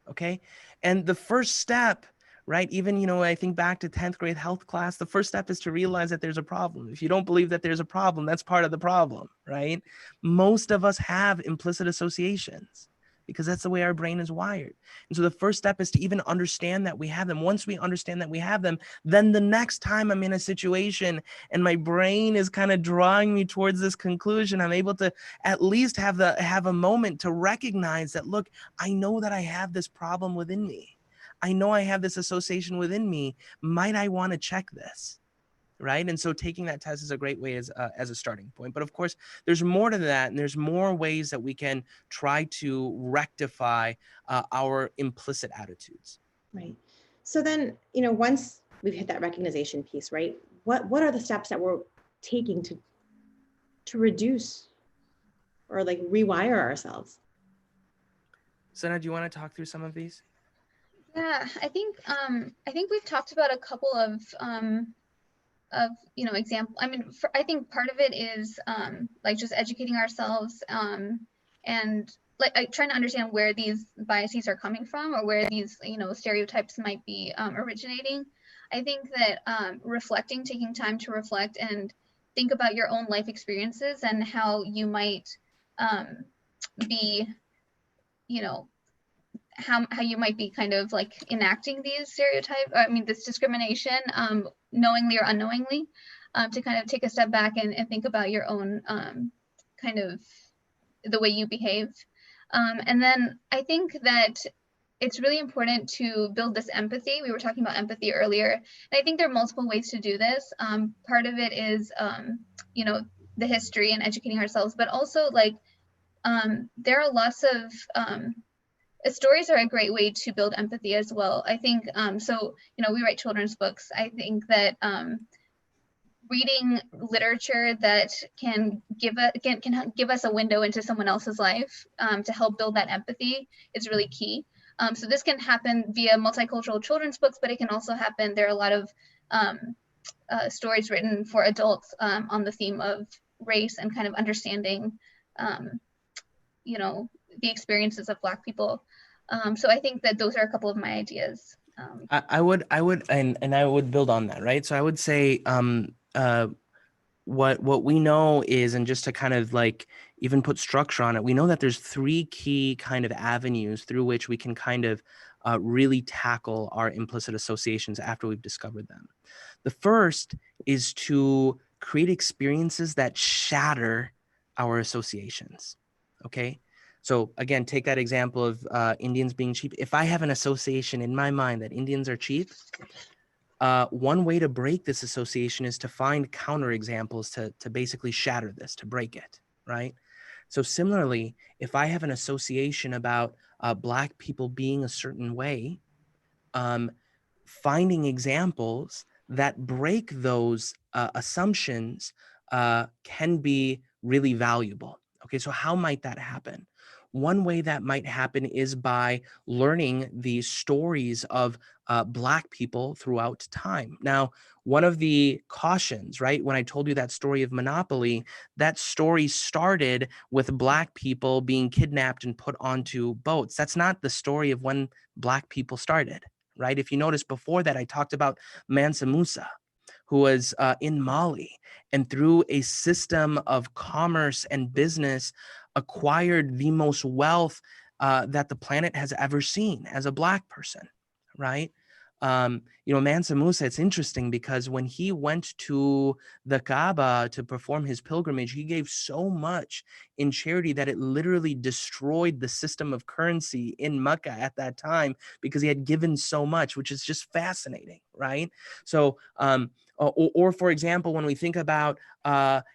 S2: Okay. And the first step, right? Even, I think back to 10th grade health class, the first step is to realize that there's a problem. If you don't believe that there's a problem, that's part of the problem, right? Most of us have implicit associations because that's the way our brain is wired. And so the first step is to even understand that we have them. Once we understand that we have them, then the next time I'm in a situation and my brain is kind of drawing me towards this conclusion, I'm able to at least have a moment to recognize that, look, I know that I have this problem within me. I know I have this association within me. Might I want to check this? Right. And so taking that test is a great way as a starting point. But of course, there's more to that. And there's more ways that we can try to rectify our implicit attitudes.
S1: Right. So then, once we've hit that recognition piece, right? What are the steps that we're taking to reduce or like rewire ourselves?
S2: Sana, do you want to talk through some of these?
S3: Yeah, I think we've talked about a couple of example. I mean, I think part of it is like just educating ourselves and like trying to understand where these biases are coming from or where these stereotypes might be originating. I think that reflecting, taking time to reflect and think about your own life experiences and how you might be, how you might be kind of like enacting these stereotypes, this discrimination, knowingly or unknowingly, to kind of take a step back and think about your own kind of the way you behave. And then I think that it's really important to build this empathy. We were talking about empathy earlier, and I think there are multiple ways to do this. Part of it is, the history and educating ourselves, but also like there are lots of stories are a great way to build empathy as well. I think we write children's books. I think that reading literature that can give us a window into someone else's life to help build that empathy is really key. So this can happen via multicultural children's books, but it can also happen. There are a lot of stories written for adults on the theme of race and kind of understanding, the experiences of Black people. So I think that those are a couple of my ideas.
S2: I would, and I would build on that, right? So I would say, what we know is, and just to kind of like even put structure on it, we know that there's 3 key kind of avenues through which we can kind of really tackle our implicit associations after we've discovered them. The first is to create experiences that shatter our associations. Okay. So again, take that example of Indians being cheap. If I have an association in my mind that Indians are cheap, one way to break this association is to find counterexamples to basically shatter this, to break it, right? So similarly, if I have an association about Black people being a certain way, finding examples that break those assumptions can be really valuable. Okay, so how might that happen? One way that might happen is by learning the stories of Black people throughout time. Now, one of the cautions, right, when I told you that story of Monopoly, that story started with Black people being kidnapped and put onto boats. That's not the story of when Black people started, right? If you notice before that, I talked about Mansa Musa, who was in Mali, and through a system of commerce and business acquired the most wealth that the planet has ever seen as a Black person, right? Mansa Musa, it's interesting because when he went to the Kaaba to perform his pilgrimage, he gave so much in charity that it literally destroyed the system of currency in Mecca at that time because he had given so much, which is just fascinating, right? So, or for example, when we think about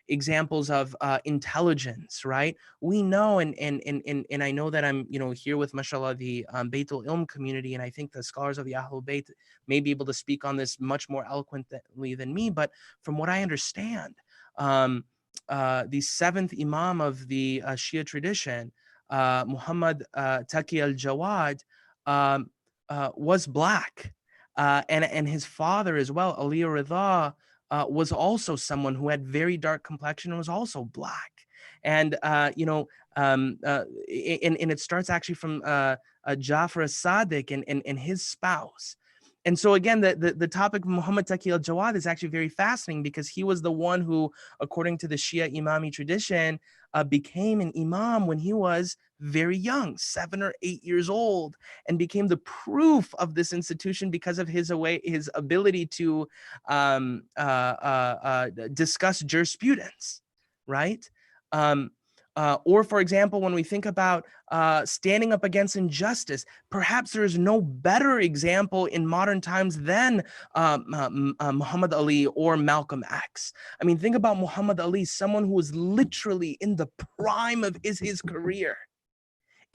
S2: examples of intelligence, right? We know, and I know that I'm, here with, mashallah, the Baitul Ilm community, and I think the scholars of the Ahlul Bayt may be able to speak on this much more eloquently than me, but from what I understand, the seventh Imam of the Shia tradition, Muhammad Taqi al-Jawad, was Black. And his father as well, Ali Ridha, was also someone who had very dark complexion and was also Black. And, and it starts actually from Jafar Sadiq and his spouse. And so again, the topic of Muhammad Taqi al-Jawad is actually very fascinating because he was the one who, according to the Shia Imami tradition, became an Imam when he was very young, 7 or 8 years old, and became the proof of this institution because of his ability to discuss jurisprudence, right? Or for example, when we think about standing up against injustice, perhaps there is no better example in modern times than Muhammad Ali or Malcolm X. I mean, think about Muhammad Ali, someone who was literally in the prime of his career.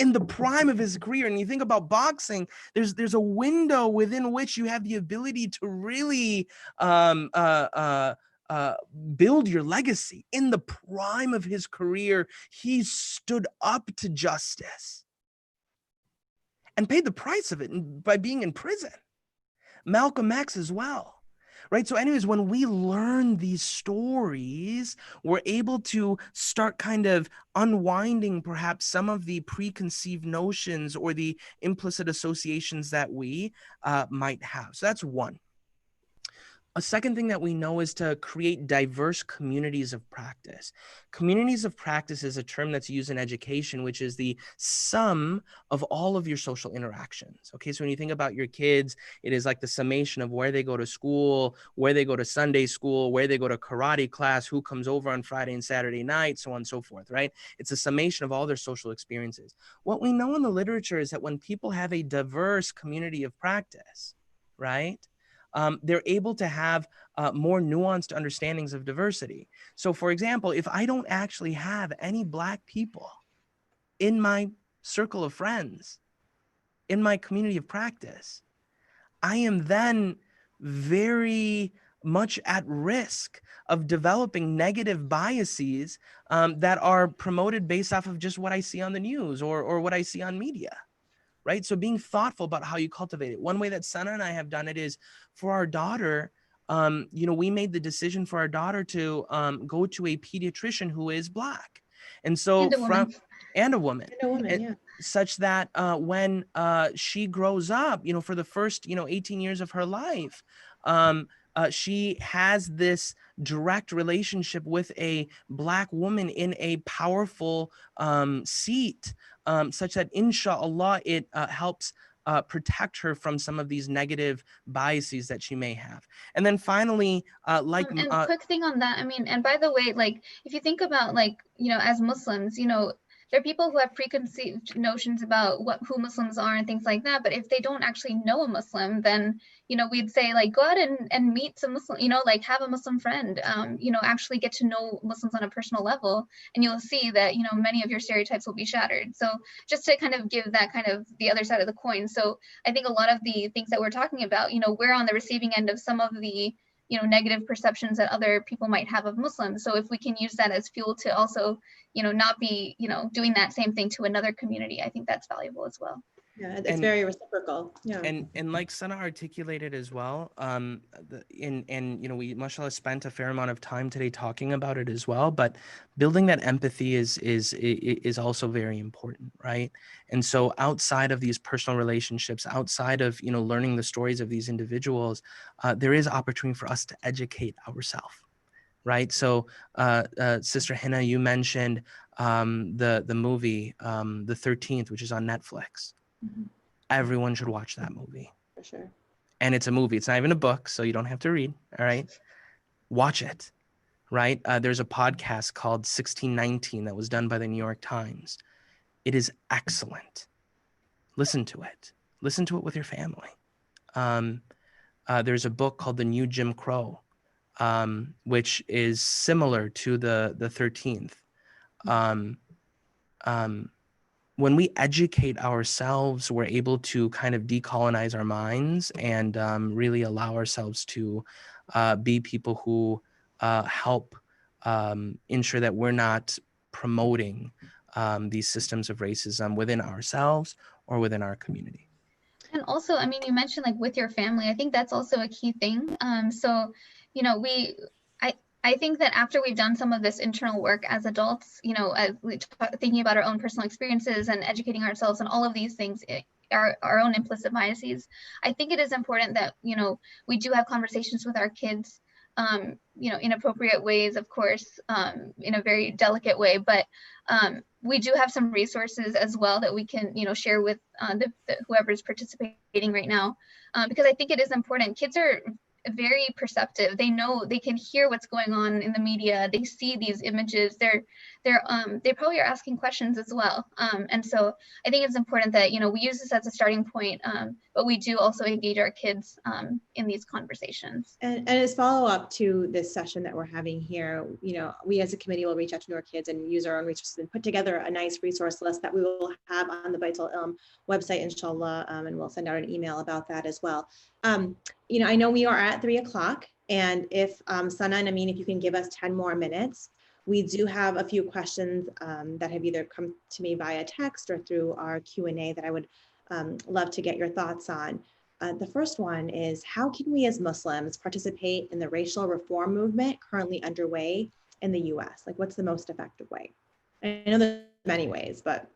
S2: In the prime of his career. And you think about boxing, there's a window within which you have the ability to really build your legacy. In the prime of his career, he stood up to justice and paid the price of it by being in prison. Malcolm X as well. Right. So anyways, when we learn these stories, we're able to start kind of unwinding perhaps some of the preconceived notions or the implicit associations that we might have. So that's one. A second thing that we know is to create diverse communities of practice. Communities of practice is a term that's used in education, which is the sum of all of your social interactions. Okay, so when you think about your kids, it is like the summation of where they go to school, where they go to Sunday school, where they go to karate class, who comes over on Friday and Saturday night, so on and so forth, right? It's a summation of all their social experiences. What we know in the literature is that when people have a diverse community of practice, right? They're able to have more nuanced understandings of diversity. So for example, if I don't actually have any Black people in my circle of friends, in my community of practice, I am then very much at risk of developing negative biases that are promoted based off of just what I see on the news or what I see on media. Right? So being thoughtful about how you cultivate it. One way that Sana and I have done it is for our daughter, we made the decision for our daughter to go to a pediatrician who is Black. And so
S3: And a woman.
S2: And a woman,
S1: Yeah.
S2: such that when she grows up, for the first, 18 years of her life, she has this direct relationship with a Black woman in a powerful seat, such that inshallah it helps protect her from some of these negative biases that she may have. And then finally,
S3: And quick thing on that, I mean, and by the way, like if you think about as Muslims, there are people who have preconceived notions about who Muslims are and things like that. But if they don't actually know a Muslim, then, you know, we'd say like, go out and meet some Muslim, you know, like have a Muslim friend, you know, actually get to know Muslims on a personal level, and you'll see that, you know, many of your stereotypes will be shattered. So just to kind of give that kind of the other side of the coin. So I think a lot of the things that we're talking about, you know, we're on the receiving end of some of the, you know, negative perceptions that other people might have of Muslims. So if we can use that as fuel to also, you know, not be, you know, doing that same thing to another community, I think that's valuable as well.
S1: Yeah, it's very reciprocal. Yeah.
S2: And like Sana articulated as well, and you know, we mashallah spent a fair amount of time today talking about it as well, but building that empathy is also very important, right? And so outside of these personal relationships, outside of, you know, learning the stories of these individuals, there is opportunity for us to educate ourselves, right? So Sister Hina, you mentioned the movie The 13th, which is on Netflix.
S1: Mhm.
S2: Everyone should watch that movie.
S1: For sure.
S2: And it's a movie. It's not even a book, so you don't have to read. All right. Watch it. Right. There's a podcast called 1619 that was done by the New York Times. It is excellent. Listen to it. Listen to it with your family. There's a book called The New Jim Crow, which is similar to the 13th. When we educate ourselves, we're able to kind of decolonize our minds and really allow ourselves to be people who help ensure that we're not promoting these systems of racism within ourselves or within our community.
S3: And also, I mean, you mentioned like with your family, I think that's also a key thing. So, you know, I think that after we've done some of this internal work as adults, you know, as thinking about our own personal experiences and educating ourselves and all of these things, our own implicit biases, I think it is important that, you know, we do have conversations with our kids, you know, in appropriate ways, of course, in a very delicate way, but we do have some resources as well that we can, you know, share with whoever's participating right now, because I think it is important. Kids are very perceptive. They know, they can hear what's going on in the media. They see these images. They probably are asking questions as well. And so I think it's important that, you know, we use this as a starting point, but we do also engage our kids in these conversations.
S1: And as follow-up to this session that we're having here, you know, we as a committee will reach out to our kids and use our own resources and put together a nice resource list that we will have on the Baitul Ilm website, inshallah, and we'll send out an email about that as well. You know, I know we are at 3 o'clock, and if Sana and Amin, if you can give us 10 more minutes, we do have a few questions that have either come to me via text or through our Q&A that I would love to get your thoughts on. The first one is, how can we as Muslims participate in the racial reform movement currently underway in the US? Like, what's the most effective way? I know there's many ways, but.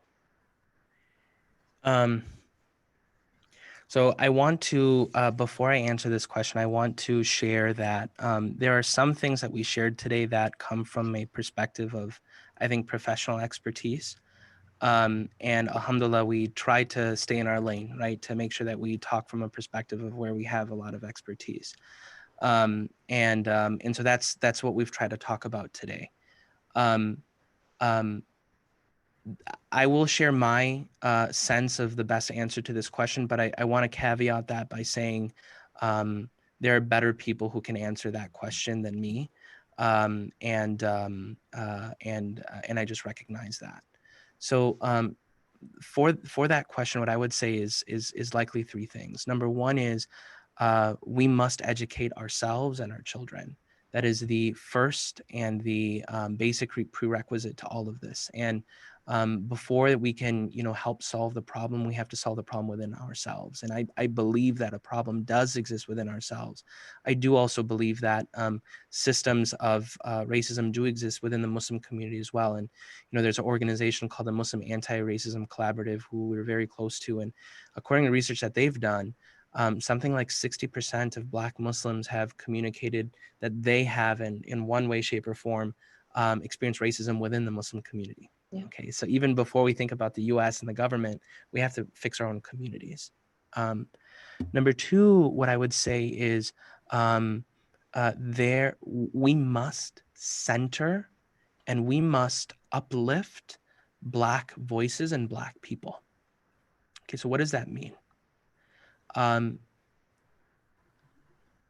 S2: So I want to, before I answer this question, I want to share that there are some things that we shared today that come from a perspective of, I think, professional expertise. And alhamdulillah, we try to stay in our lane, right? To make sure that we talk from a perspective of where we have a lot of expertise. And so that's what we've tried to talk about today. I will share my sense of the best answer to this question, but I want to caveat that by saying there are better people who can answer that question than me, and I just recognize that. So for that question, what I would say is likely three things. Number one is we must educate ourselves and our children. That is the first and the basic prerequisite to all of this. And before we can, you know, help solve the problem, we have to solve the problem within ourselves. And I believe that a problem does exist within ourselves. I do also believe that systems of racism do exist within the Muslim community as well. And, you know, there's an organization called the Muslim Anti-Racism Collaborative, who we're very close to. And according to research that they've done, something like 60% of Black Muslims have communicated that they have in one way, shape, or form experienced racism within the Muslim community. Yeah. Okay, so even before we think about the US and the government, we have to fix our own communities. Number two, what I would say is we must center and we must uplift Black voices and Black people. Okay, so what does that mean?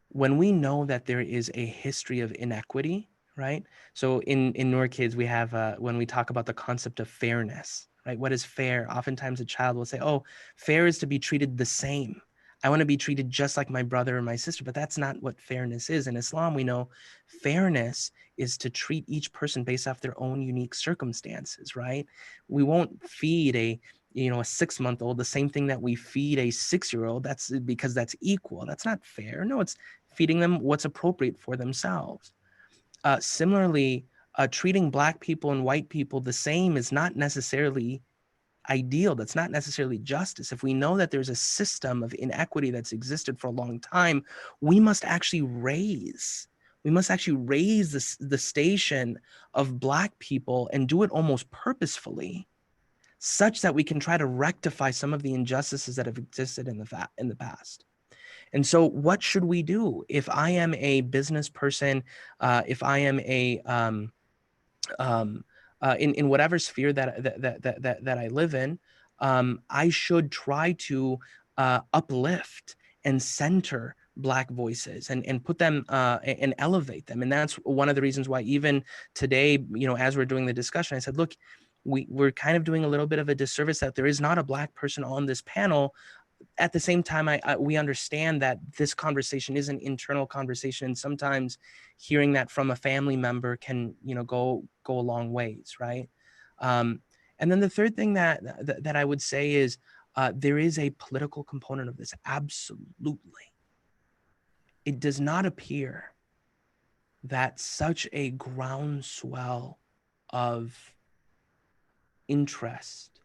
S2: When we know that there is a history of inequity, right? So in Noor Kids, we have, when we talk about the concept of fairness, right? What is fair? Oftentimes a child will say, oh, fair is to be treated the same. I want to be treated just like my brother or my sister, but that's not what fairness is. In Islam, we know fairness is to treat each person based off their own unique circumstances, right? We won't feed a 6-month-old the same thing that we feed a 6-year-old. That's because that's equal. That's not fair. No, it's feeding them what's appropriate for themselves. Similarly, treating Black people and white people the same is not necessarily ideal. That's not necessarily justice. If we know that there's a system of inequity that's existed for a long time, we must actually raise the station of Black people and do it almost purposefully, such that we can try to rectify some of the injustices that have existed in the past. And so what should we do? If I am a business person, if I am in whatever sphere that I live in, I should try to uplift and center Black voices and put them and elevate them. And that's one of the reasons why even today, as we're doing the discussion, I said, look, we're kind of doing a little bit of a disservice that there is not a Black person on this panel. At the same time, we understand that this conversation is an internal conversation, and sometimes hearing that from a family member can, go a long ways, right? And then the third thing that I would say is there is a political component of this. Absolutely, it does not appear that such a groundswell of interest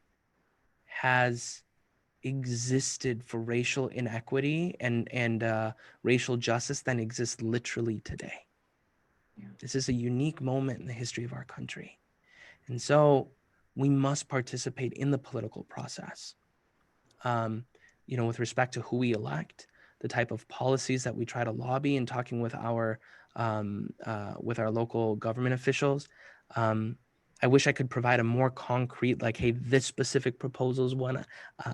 S2: has existed for racial inequity and racial justice than exists literally today. Yeah. This is a unique moment in the history of our country. And so we must participate in the political process, with respect to who we elect, the type of policies that we try to lobby, and talking with our local government officials. I wish I could provide a more concrete, like, hey, this specific proposal is one.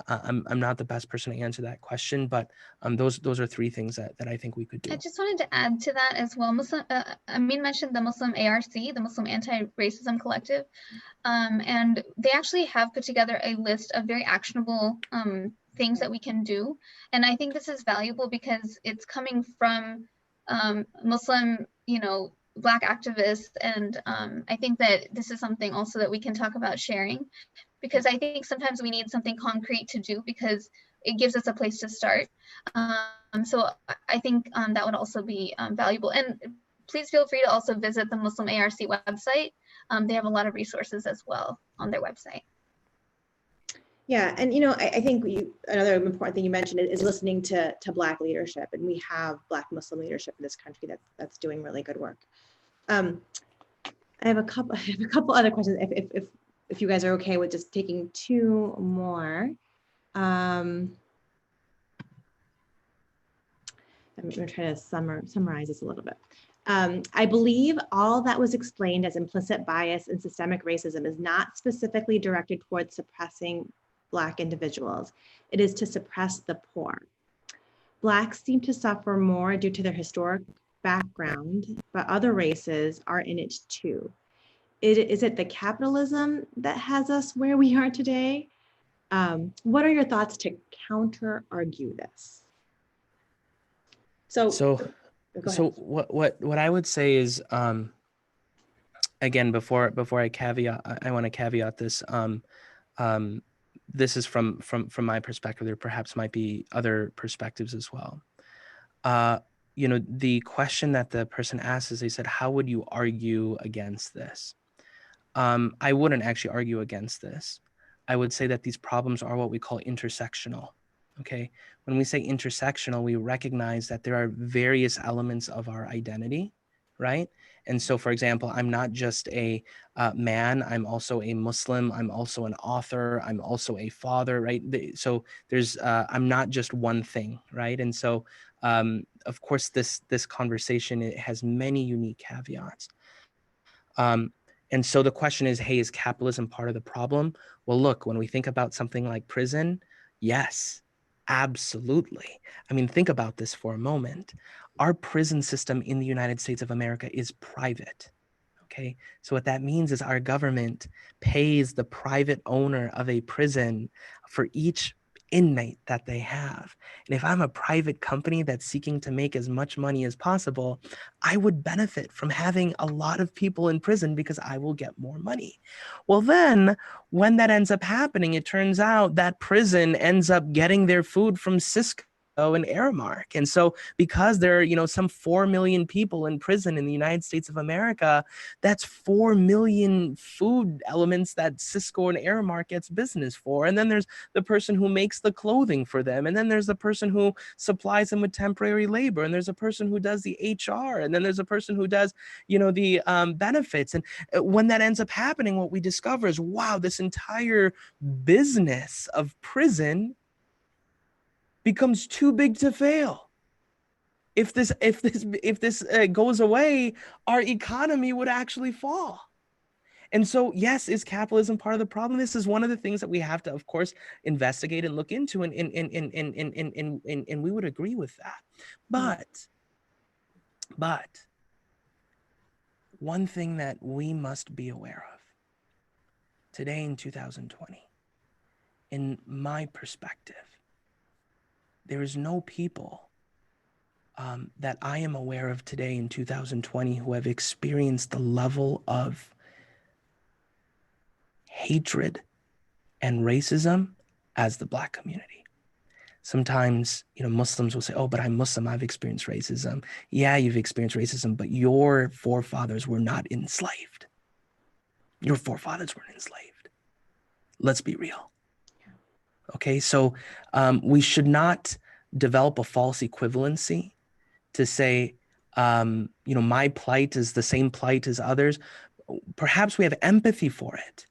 S2: I'm not the best person to answer that question, but those are three things that I think we could do.
S3: I just wanted to add to that as well. Amin mentioned the Muslim ARC, the Muslim Anti-Racism Collective, and they actually have put together a list of very actionable things that we can do. And I think this is valuable because it's coming from Muslim, Black activists. And I think that this is something also that we can talk about sharing, because I think sometimes we need something concrete to do because it gives us a place to start. So I think that would also be valuable. And please feel free to also visit the Muslim ARC website. They have a lot of resources as well on their website.
S1: Yeah, and I think another important thing you mentioned is listening to Black leadership, and we have Black Muslim leadership in this country that's doing really good work. I have a couple other questions if you guys are okay with just taking two more. I'm going to try to summarize this a little bit. I believe all that was explained as implicit bias and systemic racism is not specifically directed towards suppressing Black individuals. It is to suppress the poor. Blacks seem to suffer more due to their historic background, but other races are in it too. Is it the capitalism that has us where we are today? What are your thoughts to counter-argue this?
S2: So what I would say is, again, before I want to caveat this. This is from my perspective. There perhaps might be other perspectives as well. The question that the person asked is, they said, how would you argue against this? I wouldn't actually argue against this. I would say that these problems are what we call intersectional. Okay. When we say intersectional, we recognize that there are various elements of our identity, right? And so, for example, I'm not just a man, I'm also a Muslim, I'm also an author, I'm also a father, right? So there's, I'm not just one thing, right? And so, of course, this conversation, it has many unique caveats. And And so the question is, hey, is capitalism part of the problem? Well, look, when we think about something like prison, yes, absolutely. I mean, think about this for a moment. Our prison system in the United States of America is private. Okay, so what that means is our government pays the private owner of a prison for each inmate that they have. And if I'm a private company that's seeking to make as much money as possible, I would benefit from having a lot of people in prison because I will get more money. Well, then when that ends up happening, it turns out that prison ends up getting their food from Cisco and Aramark. And so because there are, some 4 million people in prison in the United States of America, that's 4 million food elements that Cisco and Aramark gets business for. And then there's the person who makes the clothing for them. And then there's the person who supplies them with temporary labor. And there's a person who does the HR. And then there's a person who does, the benefits. And when that ends up happening, what we discover is, wow, this entire business of prison becomes too big to fail. If this goes away, our economy would actually fall. And so, yes, is capitalism part of the problem? This is one of the things that we have to, of course, investigate and look into, and we would agree with that. But one thing that we must be aware of today in 2020, in my perspective, there is no people that I am aware of today in 2020 who have experienced the level of hatred and racism as the Black community. Sometimes, Muslims will say, oh, but I'm Muslim, I've experienced racism. Yeah, you've experienced racism, but your forefathers were not enslaved. Your forefathers weren't enslaved. Let's be real. Okay, so we should not develop a false equivalency to say, my plight is the same plight as others. Perhaps we have empathy for it,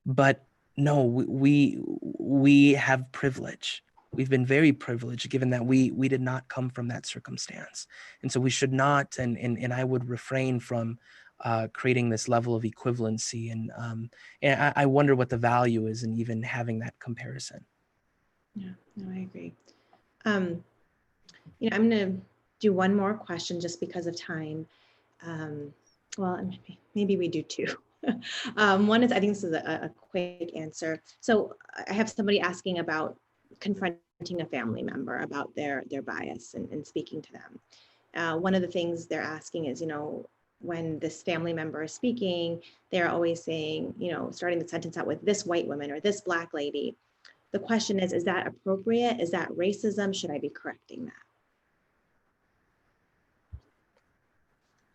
S2: but no, we have privilege. We've been very privileged given that we did not come from that circumstance. And so we should not, and I would refrain from creating this level of equivalency. And I wonder what the value is in even having that comparison.
S1: Yeah, no, I agree. I'm going to do one more question just because of time. Well, maybe we do two. One is, I think this is a quick answer. So I have somebody asking about confronting a family member about their bias and speaking to them. One of the things they're asking is, when this family member is speaking, they're always saying, starting the sentence out with this white woman or this Black lady. The question is that appropriate? Is that racism? Should I be correcting that?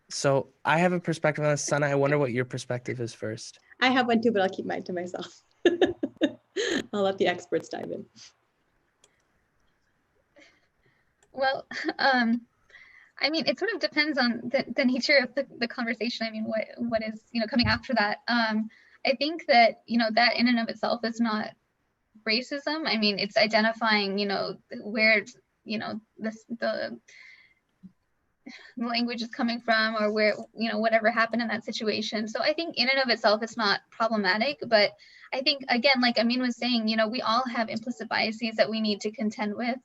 S2: So I have a perspective on this, Sana. I wonder what your perspective is first.
S1: I have one too, but I'll keep mine to myself. I'll let the experts dive in.
S3: Well, it sort of depends on the nature of the conversation. What is, coming after that. I think that, that in and of itself is not racism. It's identifying, where, the language is coming from, or where, whatever happened in that situation. So I think in and of itself, it's not problematic, but I think, again, like Amin was saying, we all have implicit biases that we need to contend with.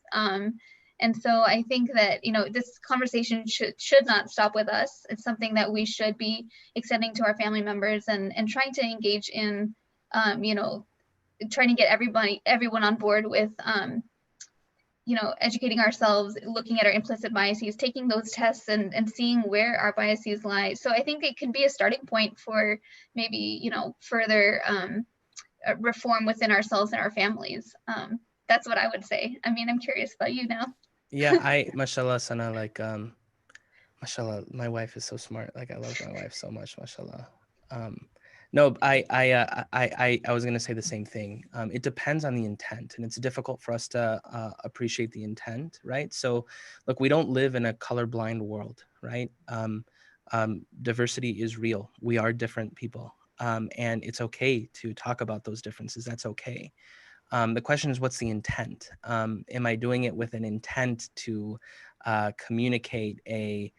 S3: And so I think that, this conversation should not stop with us. It's something that we should be extending to our family members and trying to engage in, trying to get everyone on board with, educating ourselves, looking at our implicit biases, taking those tests and seeing where our biases lie. So I think it could be a starting point for maybe, further reform within ourselves and our families. That's what I would say. I'm curious about you now.
S2: Yeah, mashallah, Sana, mashallah, my wife is so smart. I love my wife so much, mashallah. No, I was going to say the same thing. It depends on the intent, and it's difficult for us to appreciate the intent, right? So, look, we don't live in a colorblind world, right? Diversity is real. We are different people, and it's okay to talk about those differences. That's okay. The question is, what's the intent? Am I doing it with an intent to communicate a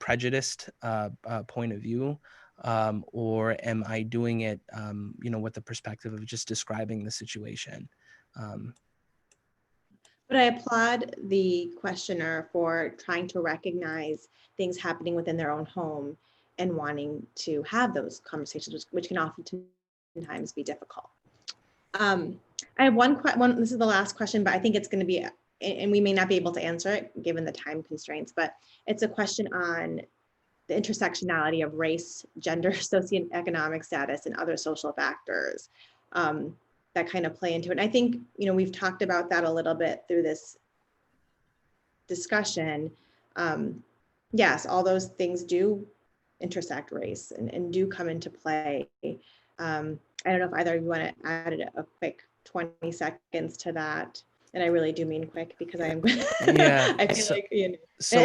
S2: prejudiced point of view, or am I doing it, with the perspective of just describing the situation?
S1: But I applaud the questioner for trying to recognize things happening within their own home and wanting to have those conversations, which can oftentimes be difficult. I have one, this is the last question, but I think it's going to be, and we may not be able to answer it given the time constraints, but it's a question on the intersectionality of race, gender, socioeconomic status, and other social factors that kind of play into it. And I think, we've talked about that a little bit through this discussion. Yes, all those things do intersect race and do come into play. I don't know if either of you want to add a quick 20 seconds to that. And I really do mean quick because I am,
S2: Yeah.
S1: I feel
S2: So,
S1: like,
S2: so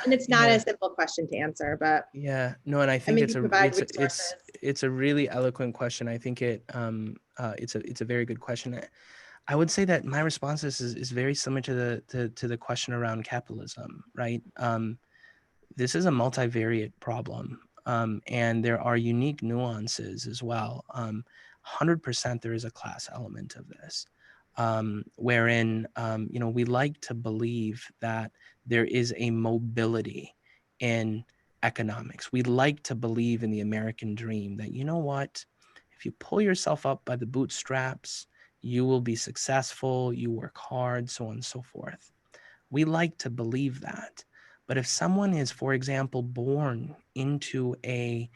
S1: it's not
S2: yeah.
S1: a simple question to answer, but
S2: Yeah, no, and I think
S1: maybe provide resources.
S2: it's a really eloquent question. I think it's a very good question. I would say that my response to this is very similar to the question around capitalism, right? This is a multivariate problem, and there are unique nuances as well. 100% there is a class element of this, wherein we like to believe that there is a mobility in economics. We like to believe in the American dream that, you know what, if you pull yourself up by the bootstraps, you will be successful, you work hard, so on and so forth. We like to believe that. But if someone is, for example, born into a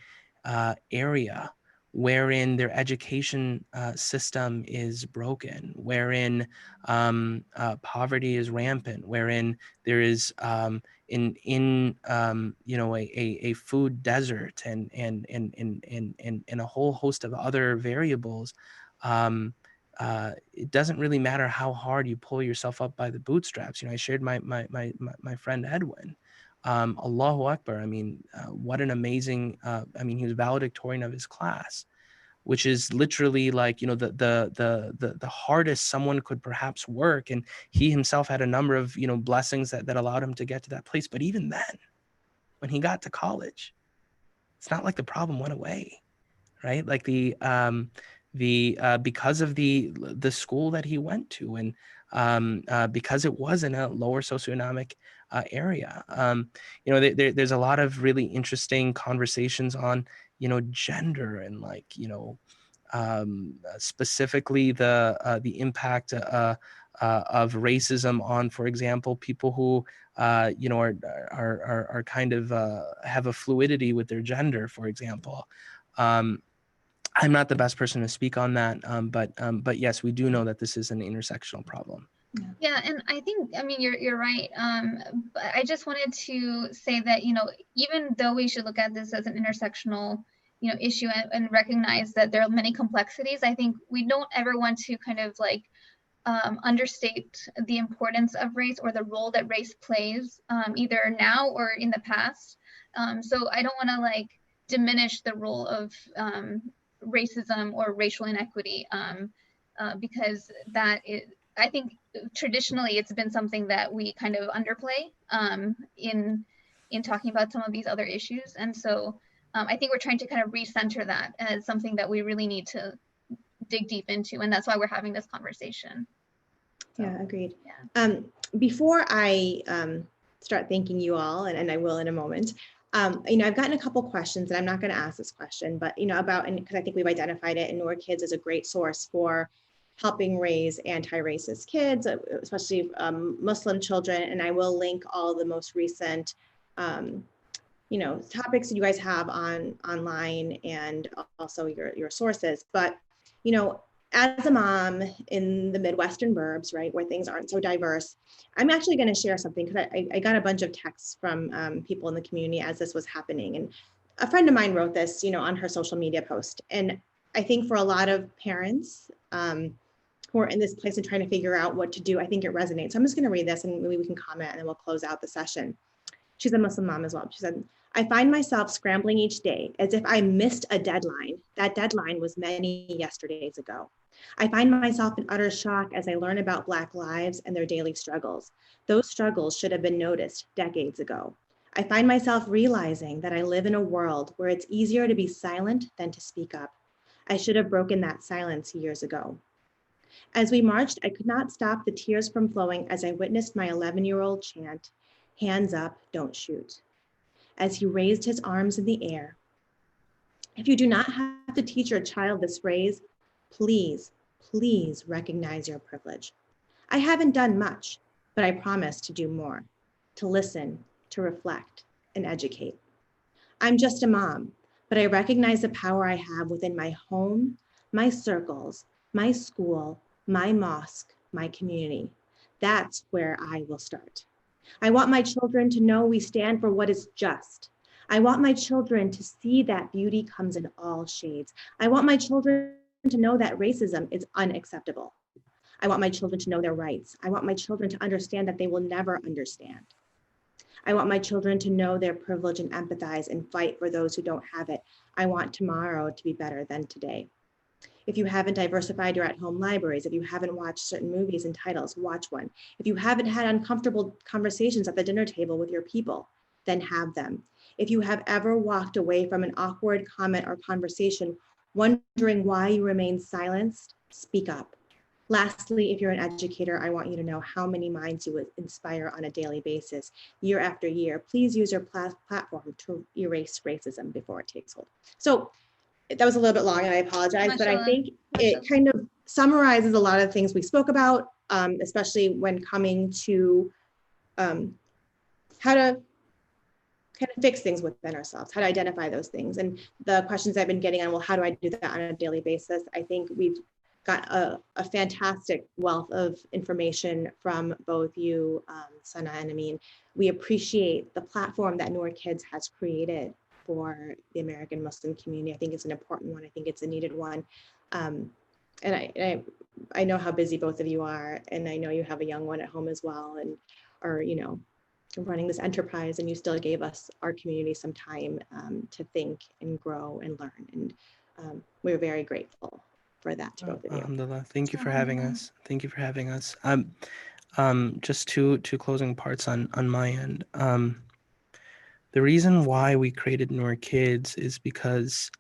S2: area wherein their education system is broken, wherein poverty is rampant, wherein there is a food desert and a whole host of other variables, it doesn't really matter how hard you pull yourself up by the bootstraps. I shared my friend Edwin. Allahu Akbar. I mean, what an amazing, he was valedictorian of his class, which is literally like, the hardest someone could perhaps work. And he himself had a number of, blessings that allowed him to get to that place. But even then, when he got to college, it's not like the problem went away, right? Like because of the school that he went to, and because it was in a lower socioeconomic area, there's a lot of really interesting conversations on gender and specifically the impact of racism on, for example, people who are kind of have a fluidity with their gender, for example. I'm not the best person to speak on that, but yes, we do know that this is an intersectional problem.
S3: Yeah, and I think, you're right. But I just wanted to say that, even though we should look at this as an intersectional, issue and recognize that there are many complexities, I think we don't ever want to kind of understate the importance of race or the role that race plays, either now or in the past. So I don't want to diminish the role of racism or racial inequity, because I think traditionally it's been something that we kind of underplay in talking about some of these other issues. And so I think we're trying to kind of recenter that as something that we really need to dig deep into. And that's why we're having this conversation. So,
S1: yeah, agreed.
S3: Yeah.
S1: Before I start thanking you all, and I will in a moment, I've gotten a couple questions, and I'm not going to ask this question, but about, and because I think we've identified it, and Noor Kids is a great source for helping raise anti-racist kids, especially Muslim children. And I will link all the most recent, topics that you guys have online, and also your sources. But as a mom in the Midwestern burbs, right, where things aren't so diverse, I'm actually going to share something because I got a bunch of texts from people in the community as this was happening. And a friend of mine wrote this, on her social media post. And I think for a lot of parents who are in this place and trying to figure out what to do, I think it resonates. So I'm just going to read this and maybe we can comment and then we'll close out the session. She's a Muslim mom as well. She said, I find myself scrambling each day as if I missed a deadline. That deadline was many yesterdays ago. I find myself in utter shock as I learn about Black lives and their daily struggles. Those struggles should have been noticed decades ago. I find myself realizing that I live in a world where it's easier to be silent than to speak up. I should have broken that silence years ago. As we marched, I could not stop the tears from flowing as I witnessed my 11-year-old chant, "Hands up, don't shoot," as he raised his arms in the air. If you do not have to teach your child this phrase, please, please recognize your privilege. I haven't done much, but I promise to do more, to listen, to reflect, and educate. I'm just a mom, but I recognize the power I have within my home, my circles, my school, my mosque, my community. That's where I will start. I want my children to know we stand for what is just. I want my children to see that beauty comes in all shades. I want my children to know that racism is unacceptable. I want my children to know their rights. I want my children to understand that they will never understand. I want my children to know their privilege and empathize and fight for those who don't have it. I want tomorrow to be better than today. If you haven't diversified your at-home libraries, if you haven't watched certain movies and titles, watch one. If you haven't had uncomfortable conversations at the dinner table with your people, then have them. If you have ever walked away from an awkward comment or conversation, wondering why you remain silenced, speak up. Lastly, if you're an educator, I want you to know how many minds you would inspire on a daily basis, year after year. Please use your platform to erase racism before it takes hold. So that was a little bit long and I apologize, but I think it kind of summarizes a lot of things we spoke about, especially when coming to how to kind of fix things within ourselves, how to identify those things. And the questions I've been getting on, well, how do I do that on a daily basis? I think we've got a fantastic wealth of information from both you, Sana and Amin. We appreciate the platform that Noor Kids has created for the American Muslim community. I think it's an important one. I think it's a needed one. And I know how busy both of you are, and I know you have a young one at home as well, and are, you know, running this enterprise, and you still gave us, our community, some time to think and grow and learn. And we're very grateful for that to both of you.
S2: Alhamdulillah. Thank you for having us. Thank you for having us. Just two closing parts on my end. The reason why we created Noor Kids is because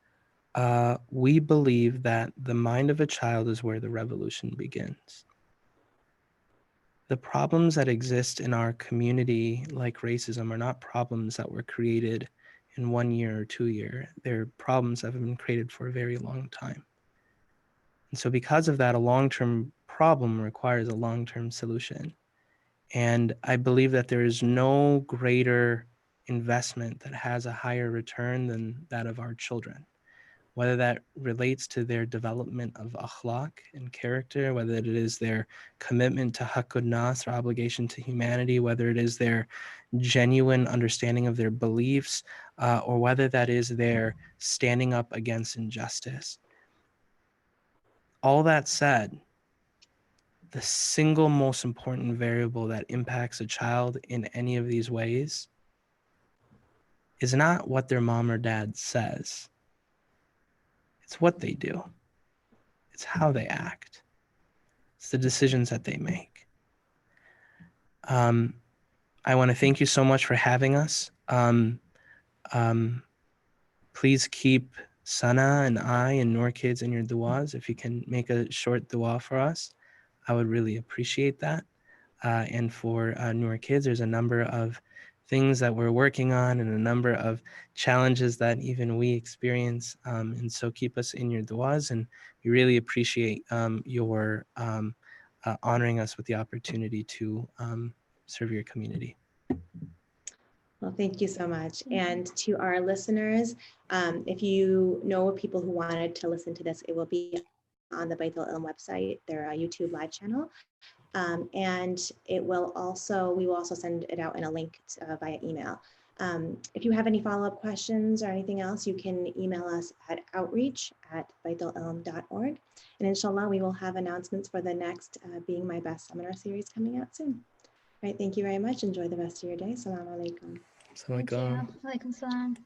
S2: we believe that the mind of a child is where the revolution begins. The problems that exist in our community, like racism, are not problems that were created in 1 year or 2 years. They're problems that have been created for a very long time. And so because of that, a long-term problem requires a long-term solution. And I believe that there is no greater investment that has a higher return than that of our children, whether that relates to their development of akhlaq and character, whether it is their commitment to haqqun nas, or obligation to humanity, whether it is their genuine understanding of their beliefs, or whether that is their standing up against injustice. All that said, the single most important variable that impacts a child in any of these ways is not what their mom or dad says. It's what they do. It's how they act. It's the decisions that they make. I want to thank you so much for having us. Please keep Sana and I and Noor Kids in your du'as. If you can make a short du'a for us, I would really appreciate that. And for Noor Kids, there's a number of things that we're working on and a number of challenges that even we experience. And so keep us in your du'as, and we really appreciate your honoring us with the opportunity to serve your community.
S1: Well, thank you so much. And to our listeners, if you know people who wanted to listen to this, it will be on the Baitul Ilm website, their YouTube live channel. And it will also, we will also send it out in a link via email. If you have any follow-up questions or anything else, you can email us at outreach@baitulilm.org. And inshallah, we will have announcements for the next Being My Best seminar series coming out soon. All right, thank you very much. Enjoy the rest of your day. Assalamu alaikum.
S2: Assalamu alaikum.
S3: Alaikum salam.